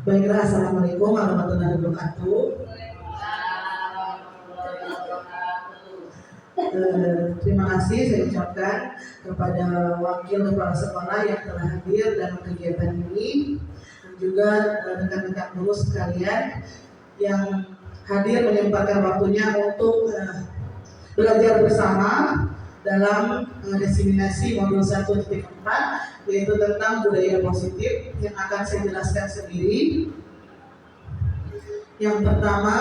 Baiklah, assalamualaikum warahmatullahi wabarakatuh. Terima kasih saya ucapkan kepada wakil kepala sekolah yang telah hadir dalam kegiatan ini, dan juga rekan-rekan guru sekalian yang hadir menyempatkan waktunya untuk belajar bersama dalam diseminasi modul 1.4, yaitu tentang budaya positif yang akan saya jelaskan sendiri. Yang pertama,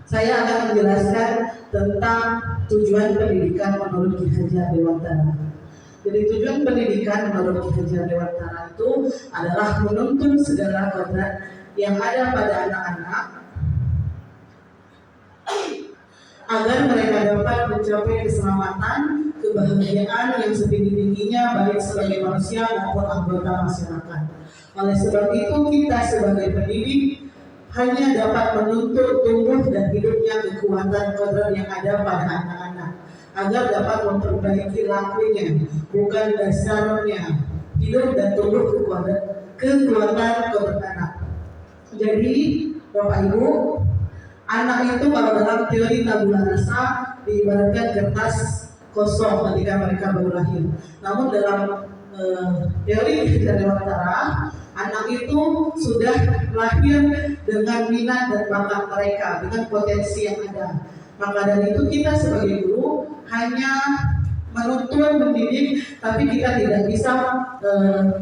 saya akan menjelaskan tentang tujuan pendidikan menurut Ki Hajar Dewantara. Jadi tujuan pendidikan menurut Ki Hajar Dewantara itu adalah menuntun segala kodrat yang ada pada anak-anak agar mereka dapat mencapai keselamatan, kebahagiaan yang setinggi-tingginya baik sebagai manusia maupun anggota masyarakat. Oleh sebab itu kita sebagai pendidik hanya dapat menuntut tumbuh dan hidupnya kekuatan kodrat yang ada pada anak-anak agar dapat memperbaiki lakunya, bukan dasarnya, hidup dan tumbuh kekuatan kodrat anak. Jadi Bapak Ibu, anak itu kalau dalam teori tabula rasa diibaratkan kertas kosong ketika mereka baru lahir. Namun dalam teori dari Dewantara, anak itu sudah lahir dengan minat dan bakat mereka, dengan potensi yang ada. Maka dari itu kita sebagai guru hanya menuntun, mendidik, tapi kita tidak bisa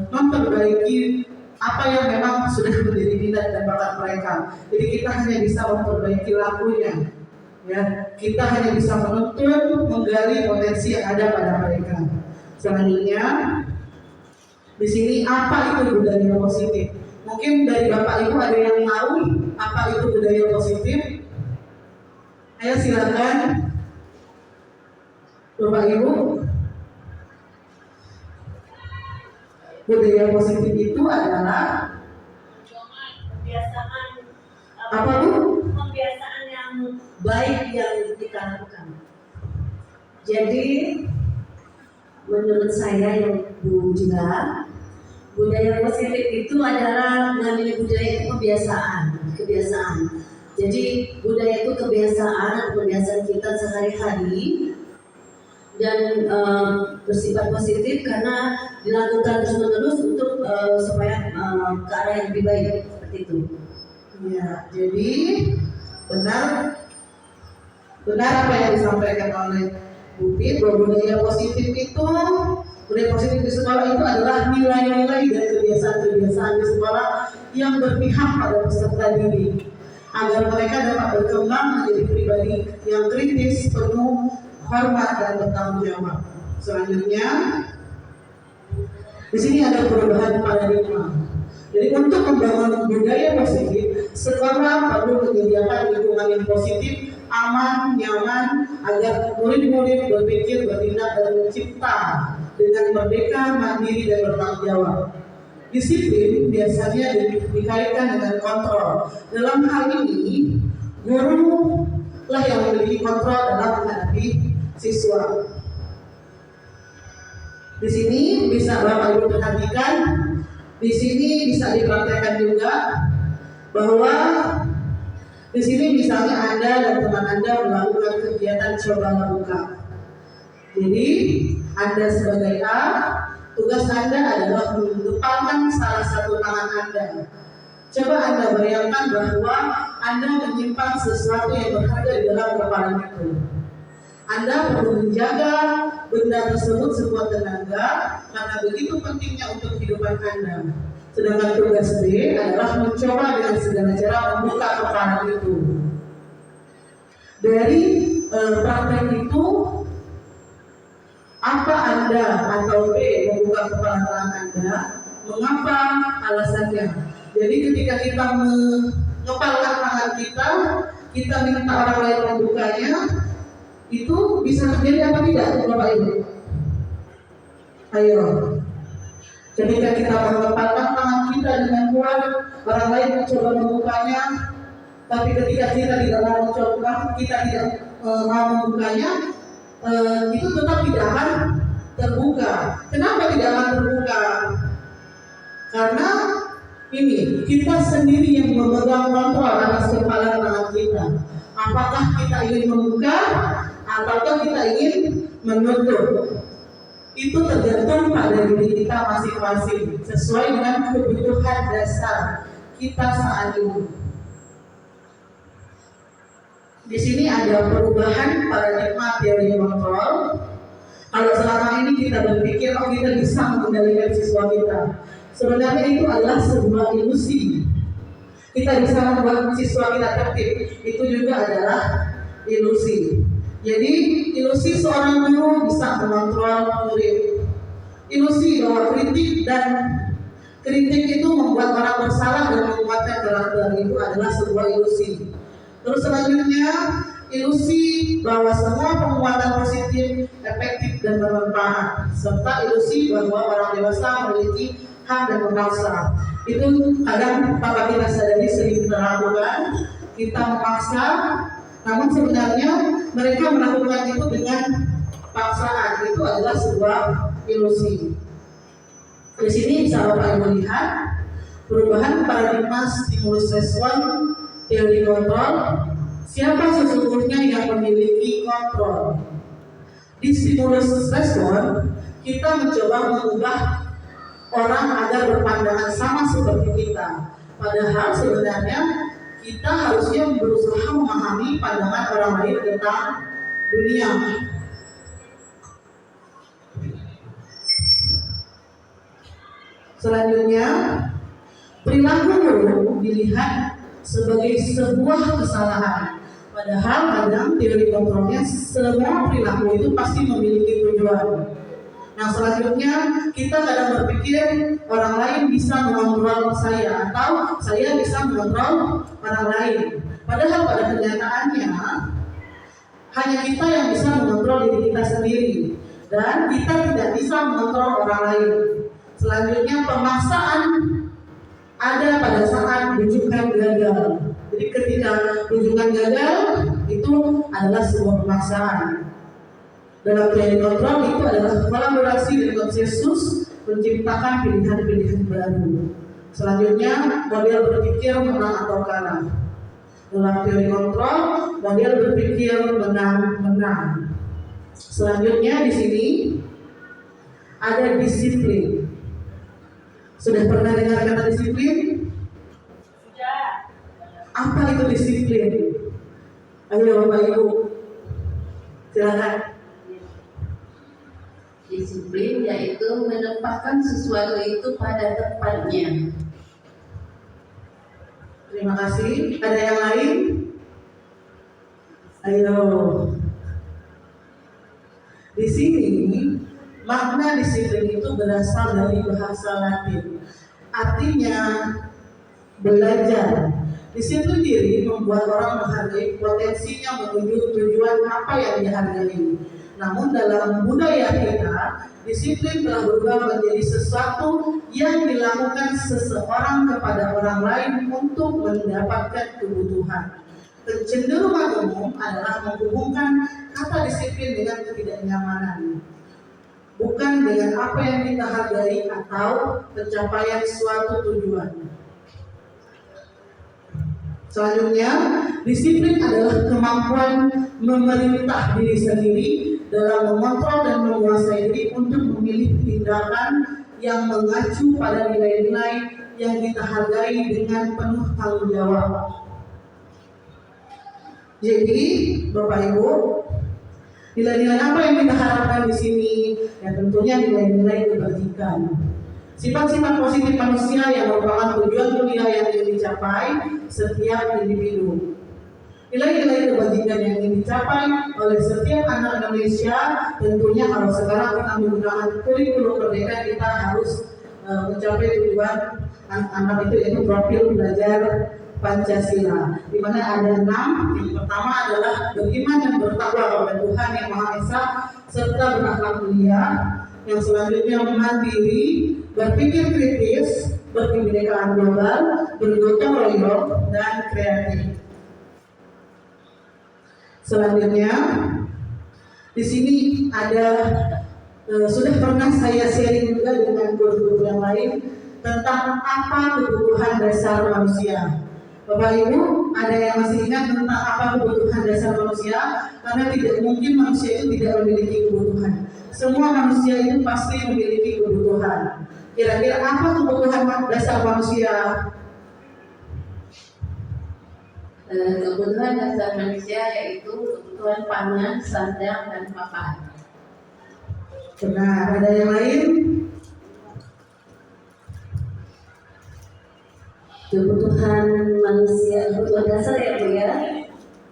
memperbaiki apa yang memang sudah menjadi minat dan bakat mereka. Jadi kita hanya bisa memperbaiki lakunya, ya. Kita hanya bisa menuntun, menggali potensi yang ada pada mereka. Selanjutnya, di sini apa itu budaya positif? Mungkin dari Bapak Ibu ada yang tahu apa itu budaya positif? Ayo silakan, Bapak Ibu. Budaya positif itu adalah kebiasaan apa Bu? Kebiasaan yang baik yang kita lakukan. Jadi menurut saya yang Bu juga, budaya positif itu adalah namanya budaya itu kebiasaan. Jadi budaya itu kebiasaan kita sehari-hari dan bersifat positif karena dilakukan terus-menerus untuk supaya ke arah yang lebih baik, seperti itu. Ya, jadi benar apa yang disampaikan oleh Bu Pit, bahwa budaya positif di sekolah itu adalah nilai-nilai dan kebiasaan-kebiasaan di sekolah yang berpihak pada peserta didik agar mereka dapat berkembang menjadi pribadi yang kritis, penuh hormat dan bertanggung jawab. Selanjutnya, di sini ada perubahan paradigma. Jadi untuk membangun budaya positif, sekolah perlu menyediakan lingkungan yang positif, aman, nyaman, agar murid-murid berpikir, bertindak, dan mencipta dengan merdeka, mandiri, dan bertanggung jawab. Disiplin biasanya dikaitkan dengan kontrol. Dalam hal ini, guru lah yang memiliki kontrol dalam menghadapi siswa. Di sini bisa Bapak Ibu perhatikan, di sini bisa dipraktekkan juga bahwa di sini misalnya Anda dan teman Anda melakukan kegiatan coba buka. Jadi Anda sebagai A, tugas Anda adalah mengepalkan salah satu tangan Anda. Coba Anda bayangkan bahwa Anda menyimpan sesuatu yang berharga di dalam kepala itu. Anda perlu menjaga benda tersebut sekuat tenaga karena begitu pentingnya untuk kehidupan Anda. Sedangkan tugas B adalah mencoba dengan segala cara membuka kepala itu. Dari praktek itu, apa Anda atau B membuka kepala tangan Anda? Mengapa? Alasannya. Jadi ketika kita mengepalkan tangan kita minta orang lain membukanya, itu bisa terjadi apa tidak, Bapak Ibu? Ayo. Ketika kita mengepalkan tangan kita dengan kuat, orang lain mencoba membukanya, tapi ketika kita tidak mau mencoba, kita tidak mau membukanya, itu tetap tidak akan terbuka. Kenapa tidak akan terbuka? Karena Ini kita sendiri yang memegang kontrol atas kepala tangan kita. Apakah kita ingin membuka ataukah kita ingin menutup? Itu tergantung pada diri kita masing-masing sesuai dengan kebutuhan dasar kita saat ini. Di sini ada perubahan paradigma teori kontrol. Kalau selama ini kita berpikir, oh kita bisa mengendalikan siswa kita, sebenarnya itu adalah sebuah ilusi. Kita bisa membuat siswa kita tertib, itu juga adalah ilusi. Jadi ilusi seorang guru bisa mengontrol murid. Ilusi bahwa kritik itu membuat orang bersalah dan menguatkan karakter, itu adalah sebuah ilusi. Terus selanjutnya, ilusi bahwa semua penguatan positif, efektif dan bermanfaat, serta ilusi bahwa orang dewasa memiliki hak dan memaksa. Itu kadang tanpa kita sadari sering kita lakukan, kita memaksa, namun sebenarnya mereka melakukan itu dengan paksaan. Itu adalah sebuah ilusi. Di sini bisa Bapak Ibu lihat perubahan paradigma stimulus respon teori kontrol. Siapa sesungguhnya yang memiliki kontrol? Di stimulus respon, kita mencoba mengubah orang agar berpandangan sama seperti kita. Padahal sebenarnya kita harusnya berusaha memahami pandangan orang lain tentang dunia. Selanjutnya, perilaku guru dilihat sebagai sebuah kesalahan. Padahal kadang teori kontrolnya semua perilaku itu pasti memiliki tujuan. Nah selanjutnya kita kadang berpikir orang lain bisa mengontrol saya atau saya bisa mengontrol orang lain. Padahal pada kenyataannya hanya kita yang bisa mengontrol diri kita sendiri dan kita tidak bisa mengontrol orang lain. Selanjutnya pemaksaan ada pada saat rujukan gagal. Jadi ketika rujukan gagal itu adalah sebuah pemaksaan. Dalam teori kontrol itu adalah kolaborasi dan konsensus menciptakan pilihan-pilihan baru. Selanjutnya model berpikir menang atau kalah. Dalam teori kontrol model berpikir menang. Selanjutnya di sini ada disiplin. Sudah pernah dengar kata disiplin? Sudah. Apa itu disiplin? Ayo Bapak Ibu, silakan. Disiplin yaitu menempatkan sesuatu itu pada tempatnya. Terima kasih. Ada yang lain? Ayo. Di sini makna disiplin itu berasal dari bahasa Latin. Artinya belajar. Disiplin diri membuat orang menghargai potensinya menuju tujuan apa yang dihargai. Namun dalam budaya kita, disiplin telah berubah menjadi sesuatu yang dilakukan seseorang kepada orang lain untuk mendapatkan kebutuhan. Kecenderungan umum adalah menghubungkan kata disiplin dengan ketidaknyamanan, bukan dengan apa yang kita hargai atau pencapaian suatu tujuan. Selanjutnya, disiplin adalah kemampuan memerintah diri sendiri dalam mengontrol dan menguasai diri untuk memilih tindakan yang mengacu pada nilai-nilai yang kita hargai dengan penuh tanggung jawab. Jadi, Bapak Ibu, nilai-nilai apa yang kita harapkan di sini? Ya tentunya nilai-nilai kebajikan. Sifat-sifat positif manusia yang merupakan tujuan kuliah yang ingin dicapai setiap individu. Nilai-nilai kebajikan yang ingin dicapai oleh setiap anak Indonesia tentunya kalau sekarang kita menggunakan kurikulum merdeka kita harus mencapai tujuan anak itu yaitu profil belajar Pancasila, di mana ada 6. Yang pertama adalah beriman dan bertakwa kepada Tuhan Yang Maha Esa serta berakhlak mulia. Yang selanjutnya mandiri, berpikir kritis, berkebinekaan global, bergotong royong dan kreatif. Selanjutnya di sini ada sudah pernah saya sharing juga dengan guru-guru yang lain tentang apa kebutuhan dasar manusia. Bapak Ibu, ada yang masih ingat tentang apa kebutuhan dasar manusia? Karena tidak mungkin manusia itu tidak memiliki kebutuhan. Semua manusia itu pasti memiliki kebutuhan. Kira-kira apa kebutuhan dasar manusia? Kebutuhan dasar manusia yaitu kebutuhan pangan, sandang, dan papan. Benar, ada yang lain? Kebutuhan manusia, kebutuhan dasar ya Bu ya,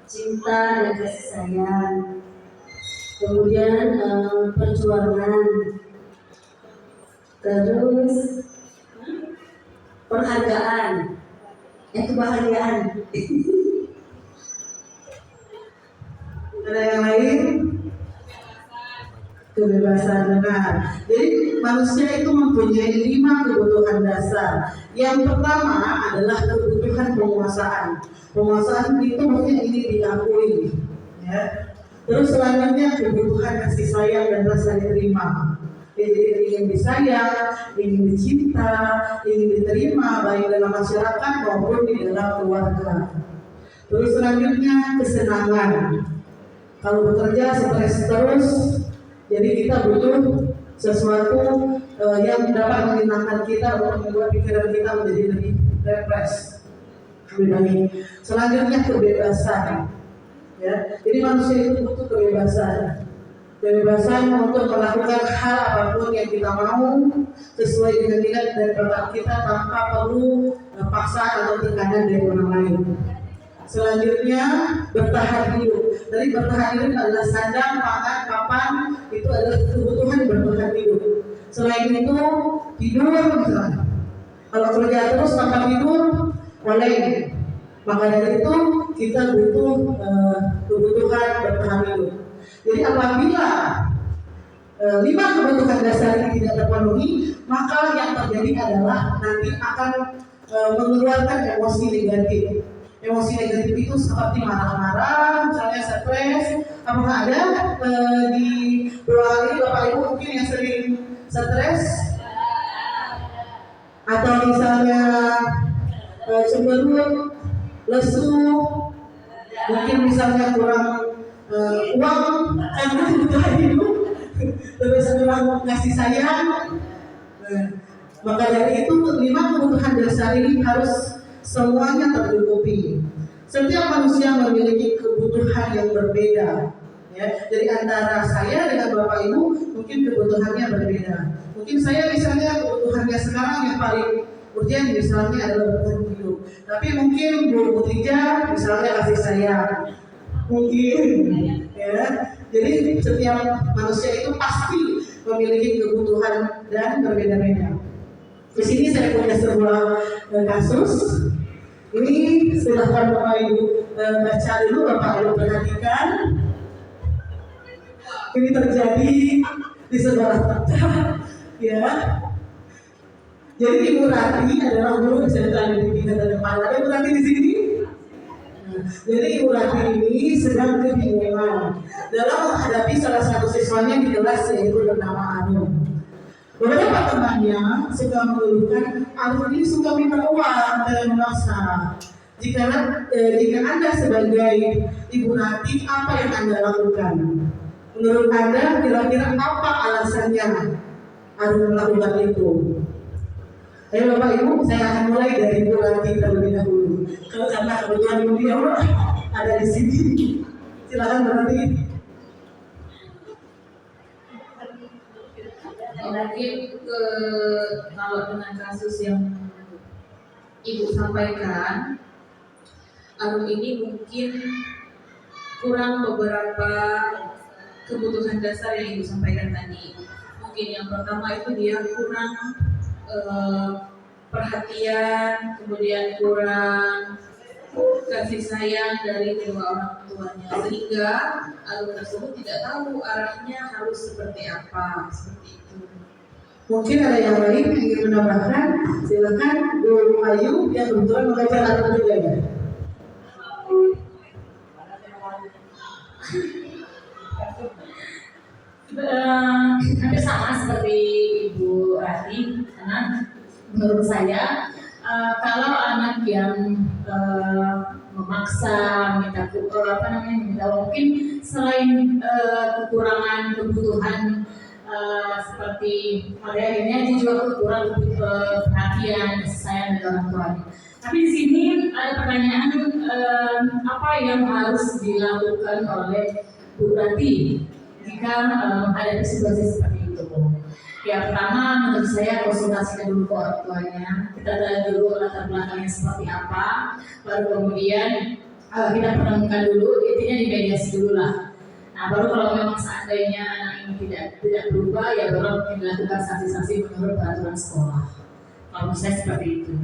cinta dan kasih sayang, kemudian perjuangan, terus penghargaan, kebahagiaan. Ada yang lain? Kebebasan, benar. Jadi manusia itu mempunyai 5 kebutuhan dasar. Yang pertama adalah kebutuhan penguasaan. Penguasaan itu maksudnya ini diakui, ya. Terus selanjutnya kebutuhan kasih sayang dan rasa diterima. Jadi ingin disayang, ingin dicinta, ingin diterima baik dalam masyarakat maupun di dalam keluarga. Terus selanjutnya kesenangan. Kalau bekerja stres terus, jadi kita butuh sesuatu yang dapat menyenangkan kita untuk membuat pikiran kita menjadi lebih refresh, lebih baik. Selanjutnya kebebasan, ya. Jadi manusia itu butuh kebebasan, kebebasan untuk melakukan hal apapun yang kita mau sesuai dengan minat dan bakat kita tanpa perlu paksaan atau tekanan dari orang lain. Selanjutnya bertahan hidup. Jadi bertahan hidup adalah sandang, pangan, papan, itu adalah kebutuhan bertahan hidup. Selain itu tidur misalnya. Kalau kerja terus tanpa tidur, boleh. Maka dari itu kita butuh kebutuhan bertahan hidup. Jadi apabila 5 kebutuhan dasar ini tidak terpenuhi, maka yang terjadi adalah nanti akan mengeluarkan emosi negatif. Emosi negatif itu seperti marah-marah, misalnya stres. Apakah ada di dua ini Bapak Ibu mungkin yang sering stres? Atau misalnya cemberut, lesu, mungkin misalnya kurang uang, karena kebutuhan hidup, terus kurang kasih sayang. Maka dari itu 5 kebutuhan dasar ini harus semuanya tercukupi. Setiap manusia memiliki kebutuhan yang berbeda, ya. Jadi antara saya dengan Bapak Ibu mungkin kebutuhannya berbeda. Mungkin saya misalnya kebutuhannya sekarang yang paling urgent misalnya adalah bertahan hidup. Tapi mungkin Bu Putija misalnya kasih sayang. Mungkin, ya. Jadi setiap manusia itu pasti memiliki kebutuhan dan berbeda-beda. Di sini saya punya sebuah kasus. Ini silahkan Bapak Ibu baca dulu, Bapak Ibu perhatikan. Ini terjadi di sebuah tempat, ya. Jadi Ibu Rati adalah guru SMK di tingkat depan. Ada Ibu Rati di sini? Jadi Ibu Rati ini sedang kebingungan dalam menghadapi salah satu siswanya di kelas yaitu bernama Anu. Beberapa temannya suka mengeluhkan Anu ini suka minta uang dan memaksa. Jika Anda sebagai Ibu Rati, apa yang Anda lakukan? Menurut Anda kira-kira apa alasannya Anu melakukan itu? Ayo Bapak Ibu, saya akan mulai dari Ibu Rati terlebih dahulu. Karena kebetulan Ibu dia ada di sini. Silakan Bu Rati. Mungkin kalau dengan kasus yang Ibu sampaikan, ini mungkin kurang beberapa kebutuhan dasar yang Ibu sampaikan tadi. Mungkin yang pertama itu dia kurang perhatian, kemudian kurang kasih sayang dari kedua orang tuanya, sehingga anak tersebut tidak tahu arahnya harus seperti apa, seperti itu. Mungkin ada yang lain yang ingin menambahkan, silakan Bu Ayu yang kebetulan mengajar anak juga ya. Hampir sama seperti Ibu Rati, karena menurut saya kalau anak yang memaksa minta minta mungkin selain kekurangan kebutuhan seperti pada akhirnya dia juga kekurangan perhatian kasih sayang dari orang tuanya. Tapi di sini ada pertanyaan apa yang harus dilakukan oleh Bu Rati jika ada situasi seperti itu? Ya pertama menurut saya konsultasikan dulu ke orang tuanya, kita tahu dulu latar belakangnya seperti apa, baru kemudian kita pertemukan dulu, intinya dimediasi dulu lah. Nah baru kalau memang seandainya anak ini tidak berubah, ya baru mungkin dilakukan sanksi-sanksi menurut peraturan sekolah. Kalau menurut saya seperti itu.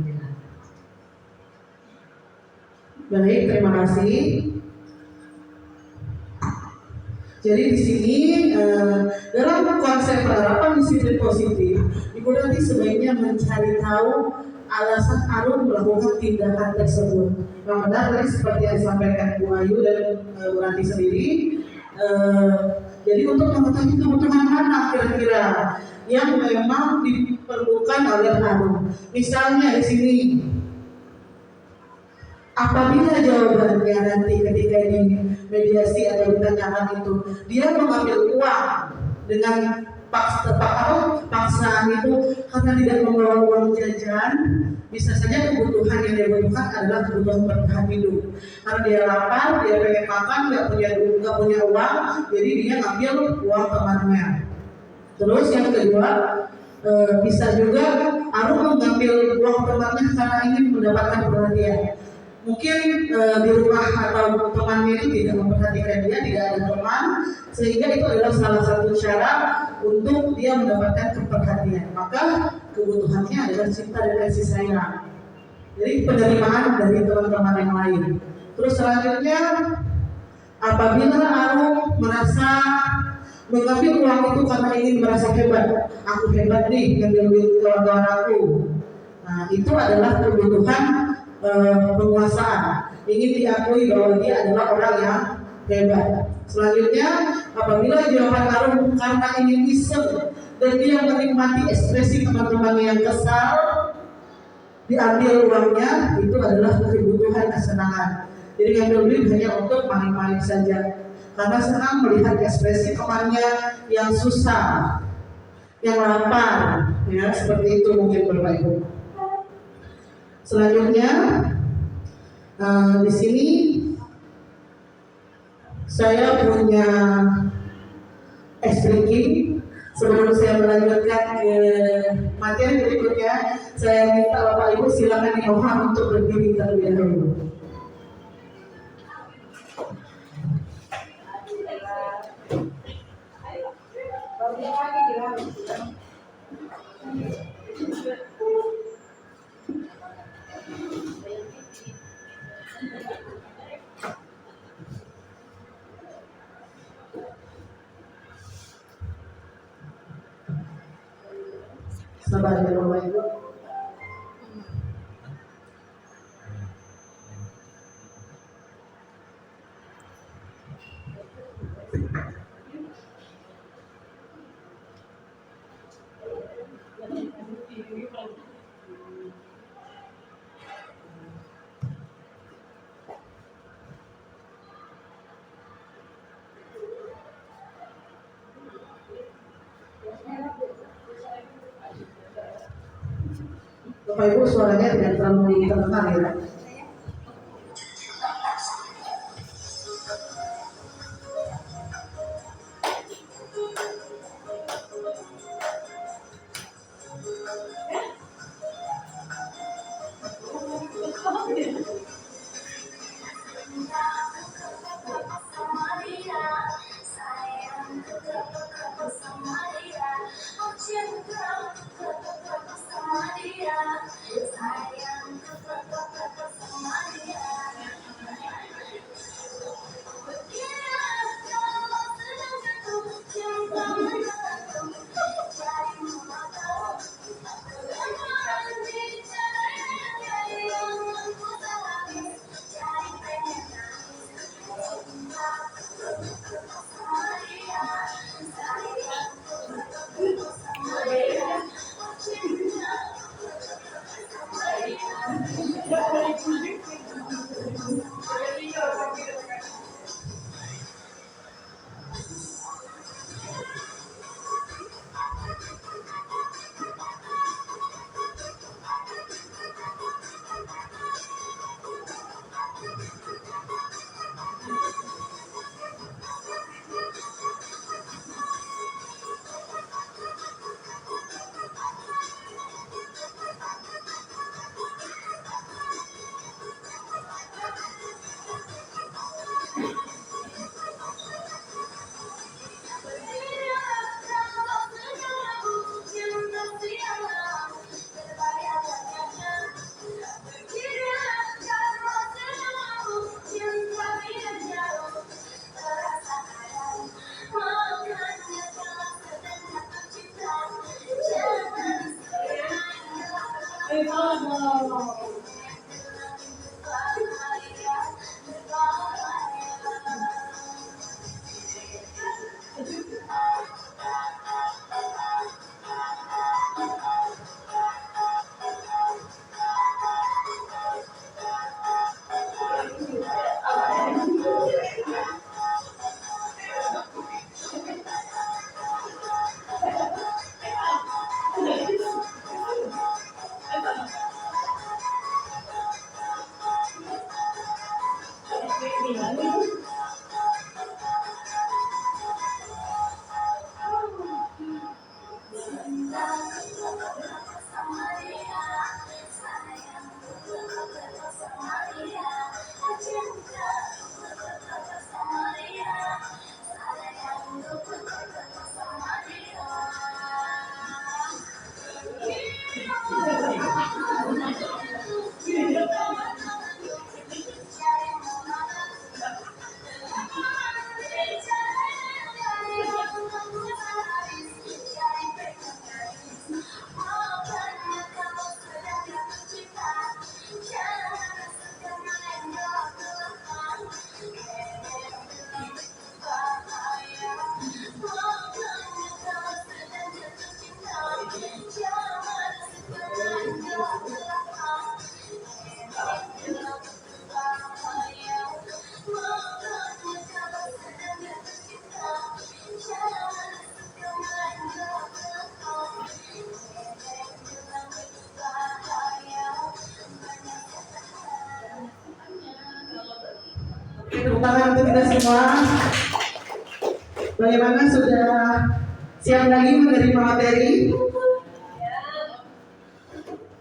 Baik, terima kasih. Jadi di sini dalam konsep penerapan disiplin positif, Ibu nanti sebaiknya mencari tahu alasan Arun melakukan tindakan tersebut. Yang benar tadi seperti yang disampaikan Bu Ayu dan Bu Ranti sendiri. Jadi untuk mengetahui kebutuhan mana kira-kira yang memang diperlukan oleh Arun. Misalnya di sini, apabila jawabannya nanti ketika ini mediasi atau ditanyakan itu dia mengambil uang dengan paksaan itu karena tidak membawa uang jajan, bisa saja kebutuhan yang dia butuhkan adalah kebutuhan bertahan hidup. Karena dia lapar, dia pengen makan, nggak punya uang, jadi dia ngambil uang temannya. Terus yang kedua, bisa juga Arun mengambil uang temannya karena ingin mendapatkan perhatian. Mungkin di rumah atau temannya itu tidak memperhatikan dia, tidak ada teman, sehingga itu adalah salah satu cara untuk dia mendapatkan keperhatian. Maka kebutuhannya adalah cinta dan kasih sayang. Jadi penerimaan dari teman-teman yang lain. Terus selanjutnya, apabila Arun merasa mengambil uang itu karena ingin merasa hebat, aku hebat nih ngambil duit kawan-kawan aku. Nah itu adalah kebutuhan penguasaan, ingin diakui bahwa dia adalah orang yang hebat. Selanjutnya, apabila jawaban Arun karena ingin iseng dan dia menikmati ekspresi teman-temannya yang kesal, diambil uangnya, itu adalah kebutuhan kesenangan. Jadi ngambil duit hanya untuk main-main saja, karena senang melihat ekspresi temannya yang susah, yang lapar, ya seperti itu mungkin Bapak Ibu. Selanjutnya di sini saya punya expliking. Sebelum saya melanjutkan ke materi berikutnya, saya minta Bapak Ibu silakan dimohon untuk berdiri terlebih dahulu. Sabar ya Bapak Ibu. Bapak Ibu suaranya tidak terlalu terdengar ya. Tepuk tangan untuk kita semua. Bagaimana, sudah siap lagi menerima materi?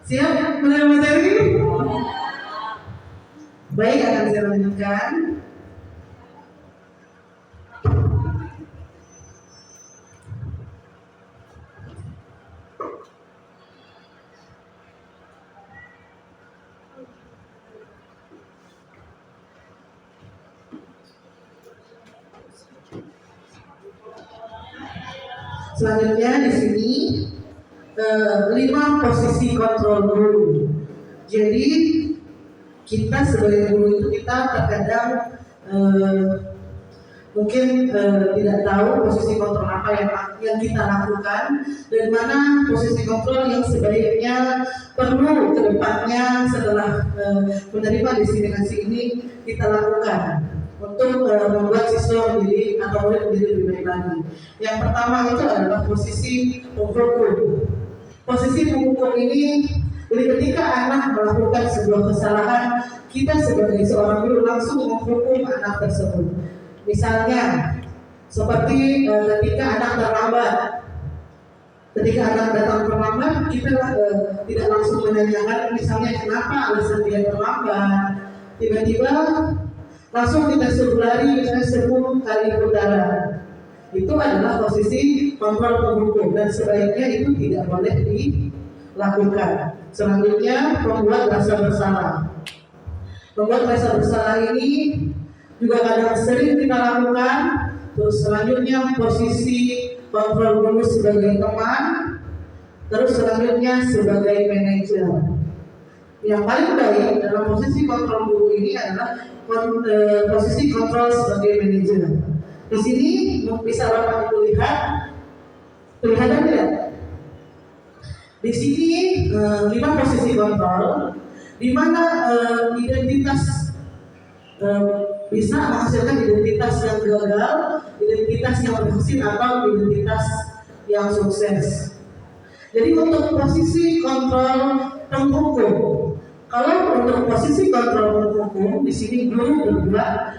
Siap menerima materi? Baik, akan saya lanjutkan. Selanjutnya di sini 5 posisi kontrol guru. Jadi kita sebagai guru itu kita terkadang mungkin tidak tahu posisi kontrol apa yang kita lakukan dan mana posisi kontrol yang sebaiknya perlu ke depannya setelah menerima destinasi ini kita lakukan untuk membuat siswa menjadi atau murid menjadi lebih baik lagi. Yang pertama itu adalah posisi penghukum. Posisi penghukum ini, jadi ketika anak melakukan sebuah kesalahan, kita sebagai seorang guru langsung menghukum anak tersebut. Misalnya, seperti ketika anak terlambat. Ketika anak datang terlambat, kita tidak langsung menanyakan misalnya kenapa alasan dia terlambat. Tiba-tiba langsung kita suruh lari misalnya 10 kali putaran. Itu adalah posisi kontrol penghukum dan sebaiknya itu tidak boleh dilakukan. Selanjutnya, membuat rasa bersalah. Membuat rasa bersalah ini juga kadang sering kita lakukan. Terus selanjutnya posisi kontrol guru sebagai teman. Terus selanjutnya sebagai manajer. Yang paling baik dalam posisi kontrol guru ini adalah posisi kontrol sebagai manajer. Di sini bisa Bapak Ibu lihat, kelihatan tidak? Di sini 5 posisi kontrol, di mana identitas bisa menghasilkan identitas yang gagal, identitas yang berhasil atau identitas yang sukses. Jadi untuk posisi kontrol penghukum, kalau untuk posisi kontrol penghukum di sini guru berdua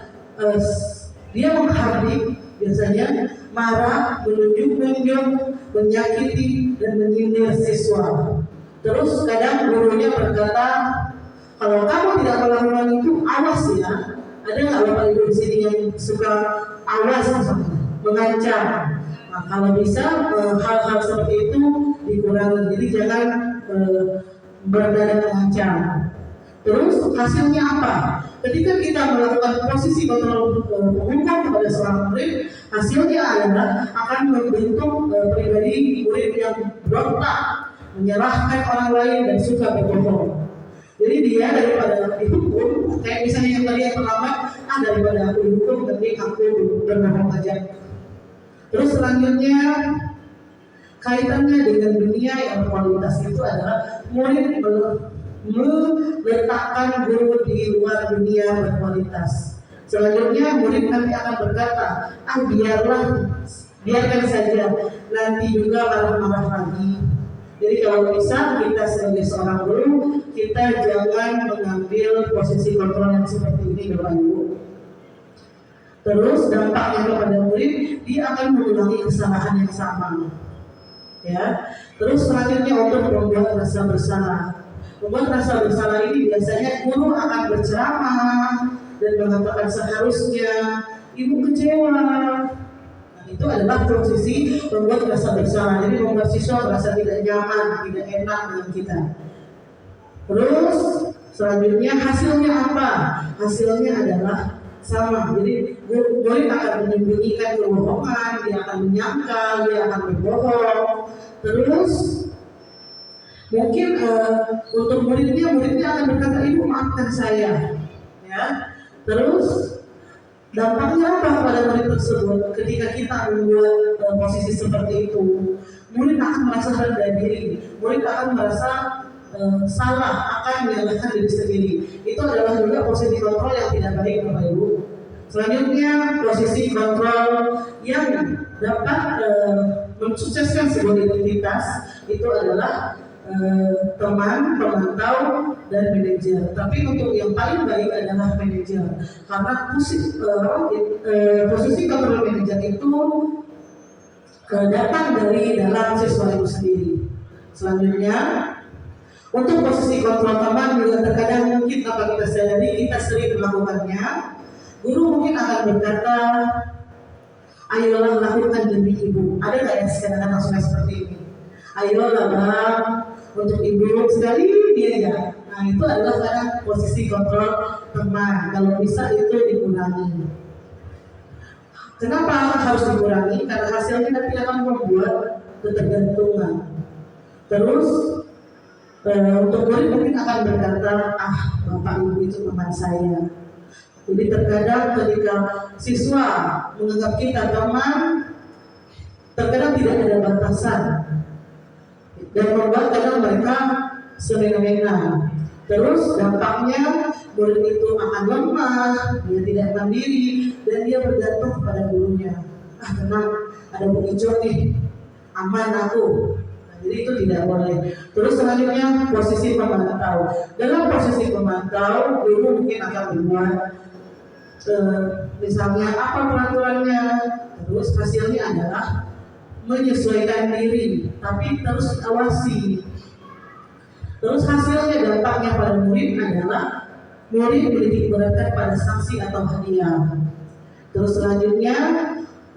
dia menghardik, biasanya marah, menunjuk-nunjuk, menyakiti dan menyindir siswa. Terus kadang gurunya berkata, kalau kamu tidak melakukan itu, awas ya. Ada nggak Bapak Ibu di sini yang suka awas misalnya, mengancam? Nah, kalau bisa hal-hal seperti itu dikurangi. Jadi jangan bernada mengancam. Terus hasilnya apa? Ketika kita melakukan posisi kontrol penghukum kepada seorang murid, hasilnya adalah akan membentuk pribadi murid yang berontak, menyerahkan orang lain dan suka berbohong. Jadi dia daripada dihukum, kayak misalnya yang tadi yang terlambat, daripada aku dihukum, mending aku berbohong aja. Terus selanjutnya kaitannya dengan dunia yang berkualitas itu adalah murid meletakkan guru di luar dunia berkualitas. Selanjutnya murid nanti akan berkata, biarkan saja, nanti juga marah-marah lagi. Jadi kalau bisa kita sebagai seorang guru, kita jangan mengambil posisi kontrol yang seperti ini, Bapak Ibu. Terus dampaknya kepada murid, dia akan mengulangi kesalahan yang sama. Ya. Terus selanjutnya untuk membuat rasa bersalah. Membuat rasa bersalah ini biasanya guru akan berceramah dan mengatakan seharusnya ibu kecewa. Nah, itu adalah posisi membuat rasa bersalah. Jadi membuat siswa merasa tidak nyaman, tidak enak dengan kita. Terus selanjutnya hasilnya apa? Hasilnya adalah sama. Jadi murid akan menyembunyikan kebohongan, dia akan menyangkal, dia akan berbohong. Terus mungkin untuk muridnya akan berkata, ibu maafkan saya. Ya. Terus dampaknya apa pada murid tersebut ketika kita membuat posisi seperti itu? Murid akan merasa rendah diri, murid akan merasa salah, akan menyalahkan diri sendiri. Itu adalah juga posisi kontrol yang tidak baik, Bapak Ibu. Selanjutnya posisi kontrol yang dapat mensukseskan sebuah identitas itu adalah teman, pemantau, dan manajer. Tapi untuk yang paling baik adalah manajer, karena posisi kontrol manajer itu datang dari dalam siswa itu sendiri. Selanjutnya untuk posisi kontrol teman juga terkadang mungkin tanpa kita sadari kita sering melakukannya. Guru mungkin akan berkata, ayolah lakukan demi ibu. Ada nggak yang kadang-kadang sudah seperti ini? Ayolah bang, untuk ibu sekali dia ya. Nah itu adalah kadang posisi kontrol teman. Kalau bisa itu dikurangi. Kenapa harus dikurangi? Karena hasilnya nanti akan membuat ketergantungan. Terus untuk murid mungkin akan berkata, bapak ibu itu teman saya. Jadi terkadang ketika siswa menganggap kita teman, terkadang tidak ada batasan dan membuat kadang mereka semena-mena. Terus dampaknya murid itu akan lemah, dia tidak mandiri, dan dia bergantung kepada gurunya. Tenang, ada Bu Ijo nih, aman aku. Jadi itu tidak boleh. Terus selanjutnya posisi pemantau. Dalam posisi pemantau, guru mungkin akan membuat misalnya apa peraturannya. Terus hasilnya adalah menyesuaikan diri, tapi terus awasi. Terus hasilnya dampaknya pada murid adalah murid menitik beratkan pada sanksi atau hadiah. Terus selanjutnya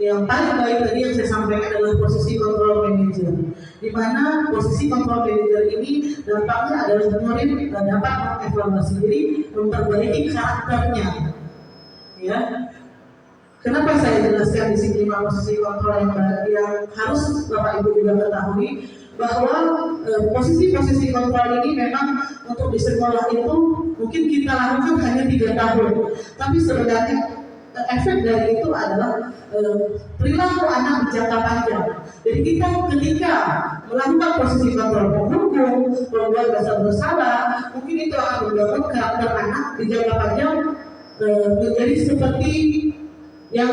yang paling baik tadi yang saya sampaikan adalah posisi kontrol manager, di mana posisi kontrol manager ini dampaknya adalah murid dapat mengevaluasi diri, memperbaiki karakternya. Ya, kenapa saya jelaskan di sini posisi kontrol yang harus Bapak Ibu juga ketahui bahwa posisi-posisi kontrol ini memang untuk di sekolah itu mungkin kita lakukan hanya 3 tahun, tapi sebenarnya efek dari itu adalah perilaku anak jangka panjang. Jadi kita ketika melakukan posisi kontrol penghukum, membuat rasa bersalah, mungkin itu akan membangun karakter anak di jangka panjang menjadi seperti yang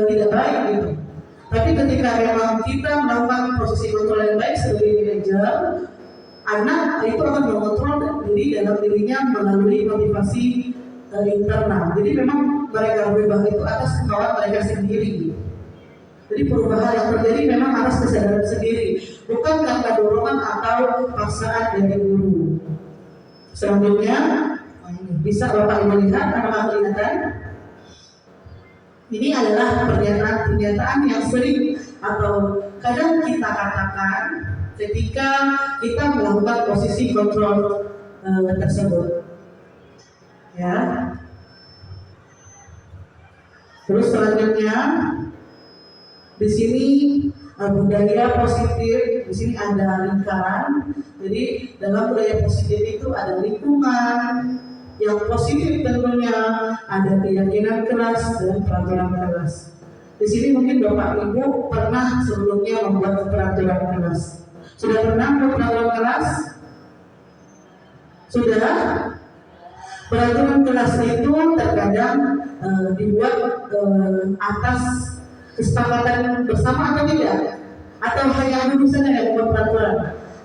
tidak baik gitu. Tapi ketika memang kita melakukan posisi kontrol yang baik sebagai manajer, anak itu akan mengontrol diri dalam dirinya melalui motivasi internal. Jadi memang mereka berubah itu atas kemauan mereka sendiri. Jadi perubahan yang terjadi memang atas kesadaran sendiri, bukan karena dorongan atau paksaan dari guru. Selanjutnya bisa Bapak Ibu lihat, apakah kelihatan? Ini adalah pernyataan-pernyataan yang sering atau kadang kita katakan ketika kita melakukan posisi kontrol tersebut. Ya. Terus selanjutnya di sini budaya positif. Di sini ada lingkaran. Jadi dalam budaya positif itu ada lingkungan yang positif, tentunya ada keyakinan keras dan peraturan keras. Di sini mungkin Bapak Ibu pernah sebelumnya membuat peraturan keras. Sudah pernah membuat peraturan keras? Sudah? Peraturan keras itu terkadang dibuat atas kesepakatan bersama atau tidak? Atau hanya guru saja yang membuat peraturan?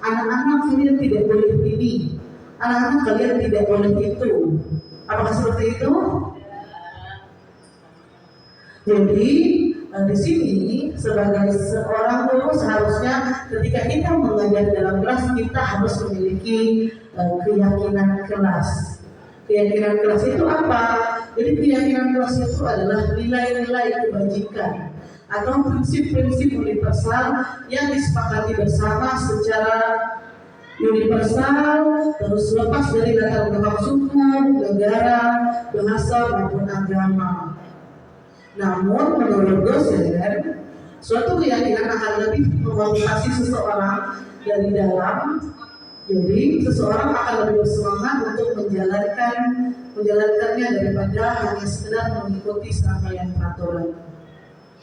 Anak-anak kalian tidak boleh ini, anak-anak kalian tidak boleh itu. Apakah seperti itu? Jadi di sini sebagai seorang guru seharusnya ketika kita mengajar dalam kelas kita harus memiliki keyakinan kelas. Keyakinan kelas itu apa? Jadi keyakinan kelas itu adalah nilai-nilai kebajikan atau prinsip-prinsip universal yang disepakati bersama secara universal, terus lepas dari latar belakang suku, negara, bahasa maupun agama. Namun menurut dosen, suatu keyakinan akan lebih memotivasi seseorang dari dalam. Jadi seseorang akan lebih bersemangat untuk menjalankannya daripada hanya sekedar mengikuti serangkaian peraturan.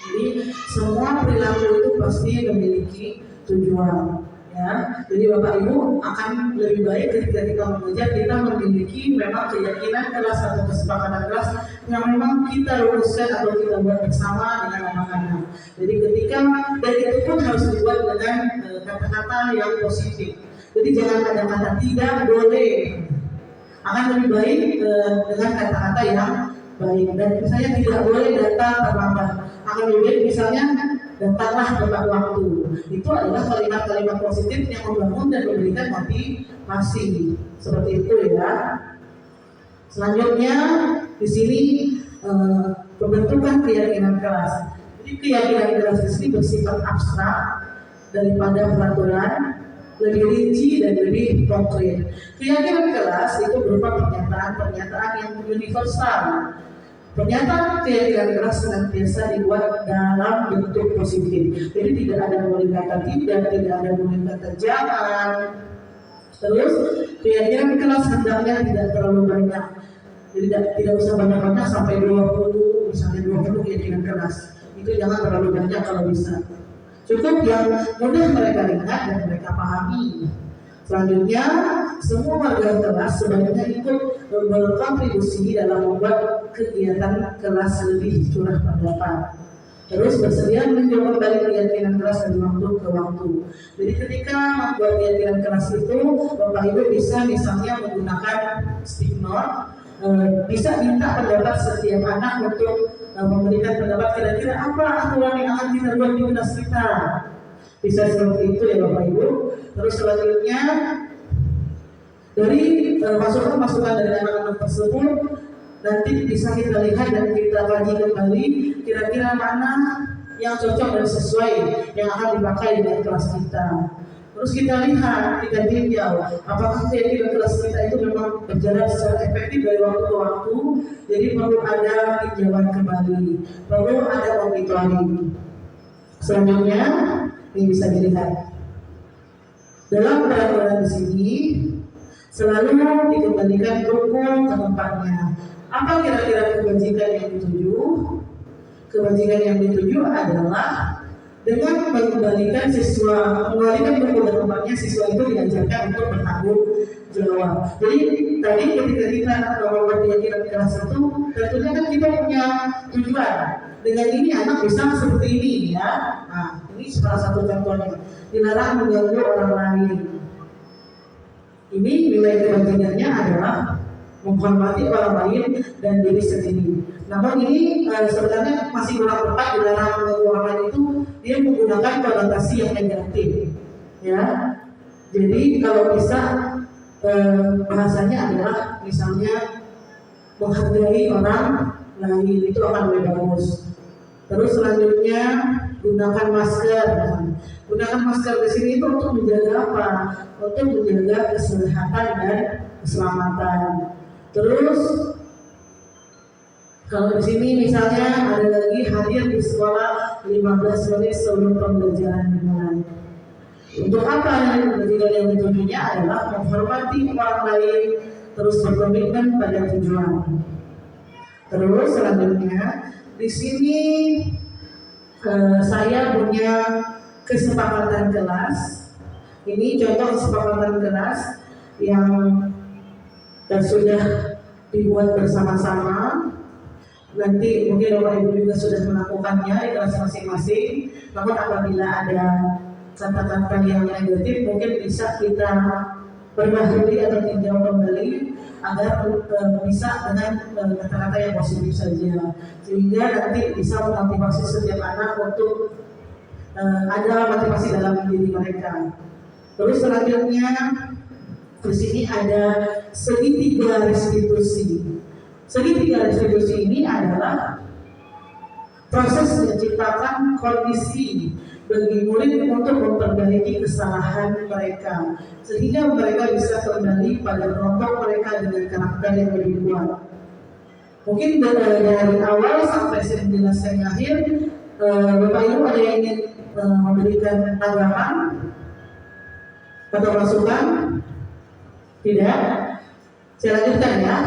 Jadi semua perilaku itu pasti memiliki tujuan. Ya, jadi Bapak Ibu akan lebih baik ketika kita mengajar kita memiliki memang keyakinan kelas atau kesepakatan kelas yang memang kita luruskan atau kita buat bersama dengan anak-anak. Jadi ketika dan itu pun harus dibuat dengan kata-kata yang positif. Jadi jangan ada kata tidak boleh. Akan lebih baik dengan kata-kata yang baik. Dan misalnya tidak boleh datang terlambat. Akan lebih baik misalnya datanglah tepat waktu. Itu adalah kalimat-kalimat positif yang membangun dan memberikan motivasi. Seperti itu ya. Selanjutnya di sini pembentukan keyakinan kelas. Jadi keyakinan kelas di sini bersifat abstrak daripada peraturan, lebih rinci dan lebih konkret. Keyakinan kelas itu berupa pernyataan-pernyataan yang universal. Pernyataan keyakinan keras senantiasa dibuat dalam bentuk positif. Jadi tidak ada boleh kata tidak ada boleh kata jangan. Terus keyakinan keras hendaknya tidak terlalu banyak. Jadi tidak usah banyak-banyak sampai 20, misalnya 20 keyakinan keras. Itu jangan terlalu banyak kalau bisa. Cukup yang mudah mereka lihat dan mereka pahami. Selanjutnya, semua warga kelas sebaiknya ikut berkontribusi dalam membuat kegiatan kelas lebih curah pendapat. Terus bersedia meninjau kembali keyakinan kelas dari waktu ke waktu. Jadi ketika membuat keyakinan kelas itu, Bapak Ibu bisa misalnya menggunakan stick note, bisa minta pendapat setiap anak untuk memberikan pendapat kira-kira apa aturan yang akan kita buat di kelas kita. Bisa seperti itu ya Bapak Ibu. Terus selanjutnya dari masukan-masukan dari anak-anak tersebut nanti bisa kita lihat dan kita kaji kembali kira-kira mana yang cocok dan sesuai yang akan dipakai dengan kelas kita. Terus kita lihat, kita tinjau apakah keyakinan kelas kita itu memang berjalan secara efektif dari waktu ke waktu. Jadi perlu ada tinjauan kembali, perlu ada monitoring. Selanjutnya ini bisa dilihat dalam peraturan di sini selalu dikembalikan rukun ke tempatnya. Apa kira-kira kebajikan yang dituju? Kebajikan yang dituju adalah dengan mengembalikan rukun ke tempatnya, siswa itu diajarkan untuk bertanggung jawab. Jadi tadi ketika kita membuat keyakinan kelas itu, tentunya kan kita punya tujuan. Dengan ini anak bisa seperti ini ya. Nah, ini salah satu contohnya. Dilarang mengganggu orang lain. Ini nilai kebajikannya adalah menghormati orang lain dan diri sendiri. Namun ini sebenarnya masih kurang tepat. Dilarang mengganggu orang lain itu dia menggunakan konotasi yang negatif. Ya. Jadi kalau bisa bahasanya adalah misalnya menghargai orang lain itu akan lebih bagus. Terus selanjutnya gunakan masker. Gunakan masker di sini itu untuk menjaga apa? Untuk menjaga kesehatan dan keselamatan. Terus Kalau di sini misalnya ada lagi hadir di sekolah 15 menit sebelum pembelajaran dimulai. Untuk apa? Yang ditujunya adalah menghormati orang lain, terus berkomitmen pada tujuan. Terus selanjutnya di sini saya punya kesepakatan kelas. Ini contoh kesepakatan kelas yang sudah dibuat bersama-sama. Nanti mungkin Bapak Ibu juga sudah melakukannya di kelas masing-masing. Namun apabila ada kata-kata yang negatif, mungkin bisa kita perbaharui atau tinjau kembali agar bisa dengan kata-kata yang positif saja, sehingga nanti bisa memotivasi setiap anak untuk ada motivasi dalam diri mereka. Terus selanjutnya di sini ada segitiga restitusi. Segitiga restitusi ini adalah proses menciptakan kondisi bagi murid untuk memperbaiki kesalahan mereka, sehingga mereka bisa kembali pada kelompok mereka dengan karakter yang lebih kuat. Mungkin dari awal sampai penjelasan akhir, Bapak Ibu ada yang ingin memberikan tanggapan atau masukan? Tidak? Saya lanjutkan ya.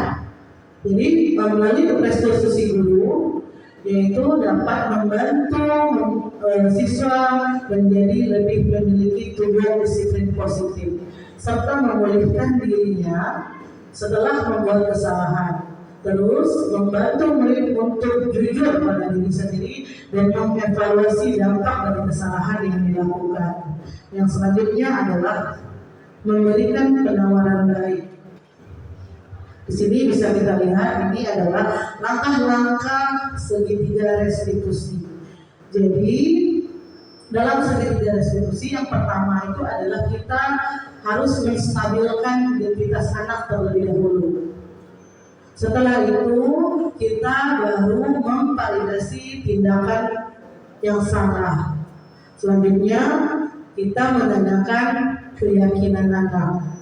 Jadi melalui restitusi guru, yaitu dapat membantu siswa menjadi lebih memiliki tujuan disiplin positif, serta memulihkan dirinya setelah membuat kesalahan. Terus membantu murid untuk jujur pada diri sendiri dan mengevaluasi dampak dari kesalahan yang dilakukan. Yang selanjutnya adalah memberikan penawaran baik. Di sini bisa kita lihat ini adalah langkah-langkah segitiga restitusi. Jadi dalam segitiga restitusi yang pertama itu adalah kita harus menstabilkan identitas anak terlebih dahulu. Setelah itu kita baru memvalidasi tindakan yang salah. Selanjutnya kita menanyakan keyakinan anak.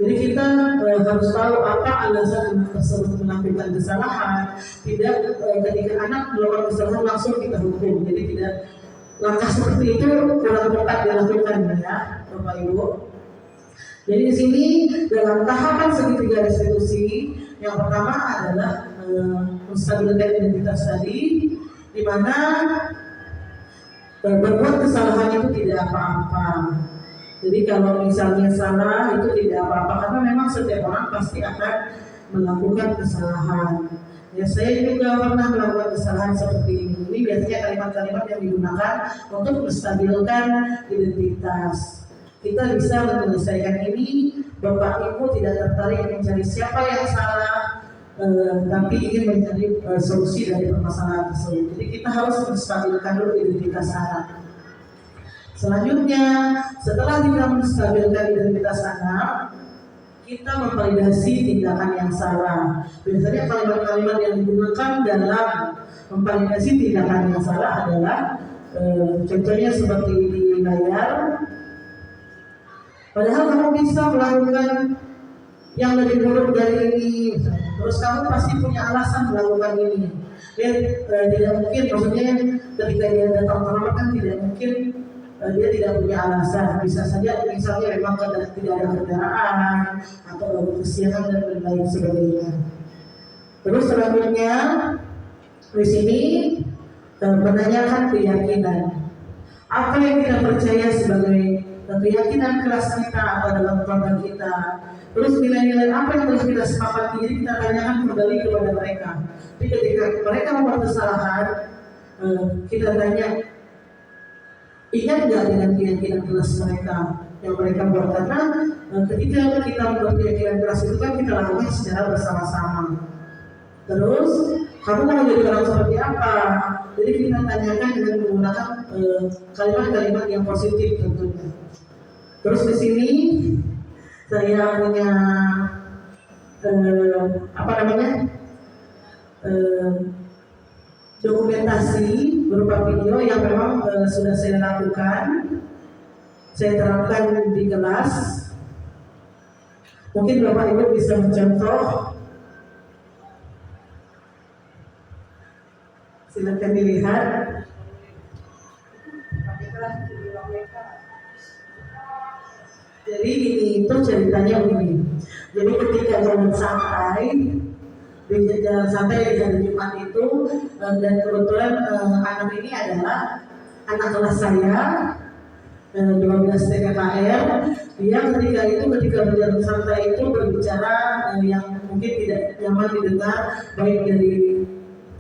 Jadi kita harus tahu apa alasan anak tersebut melakukan kesalahan. Tidak ketika anak melakukan kesalahan langsung kita hukum. Jadi tidak, langkah seperti itu kurang tepat dilakukan ya, Bapak Ibu. Jadi di sini dalam tahapan segitiga restitusi yang pertama adalah menstabilkan identitas tadi, di mana berbuat kesalahan itu tidak apa-apa. Jadi kalau misalnya salah itu tidak apa-apa, karena memang setiap orang pasti akan melakukan kesalahan. Ya, saya juga pernah melakukan kesalahan seperti ini. Ini biasanya kalimat-kalimat yang digunakan untuk menstabilkan identitas. Kita bisa menyelesaikan ini. Bapak Ibu tidak tertarik mencari siapa yang salah, tapi ingin mencari solusi dari permasalahan tersebut. Jadi kita harus menstabilkan dulu identitas anak. Selanjutnya, setelah kita menstabilkan identitas anak, kita memvalidasi tindakan yang salah. Biasanya kalimat-kalimat yang digunakan dalam memvalidasi tindakan yang salah adalah contohnya seperti di layar. Padahal kamu bisa melakukan yang lebih buruk dari ini, terus kamu pasti punya alasan melakukan ini. Tidak mungkin, maksudnya ketika dia datang terlambat kan tidak mungkin dia tidak punya alasan. Bisa saja misalnya memang tidak ada kendaraan atau kesiangan dan lain sebagainya. Terus selanjutnya di sini menanyakan keyakinan. Apa yang kita percaya sebagai keyakinan kelas kita atau dalam keluarga kita. Terus nilai-nilai apa yang harus kita sepakati, jadi kita tanyakan kembali kepada mereka. Jadi ketika mereka membuat kesalahan, kita tanya, ingat nggak dengan keyakinan kelas mereka yang mereka buat? Karena ketika kita membuat keyakinan kelas itu kan kita lakukan secara bersama-sama. Terus kamu mau jadi orang seperti apa? Jadi kita tanyakan dengan menggunakan kalimat-kalimat yang positif tentunya. Terus di sini saya punya dokumentasi berupa video yang memang sudah saya lakukan, saya terapkan di kelas. Mungkin Bapak Ibu bisa mencontoh. Silakan dilihat. Jadi ini itu ceritanya begini. Jadi ketika jalan santai di jalan santai di hari Jumat itu dan kebetulan anak ini adalah anak kelas saya 12 TKKR. Dia ketika berjalan santai itu berbicara yang mungkin tidak nyaman didengar baik dari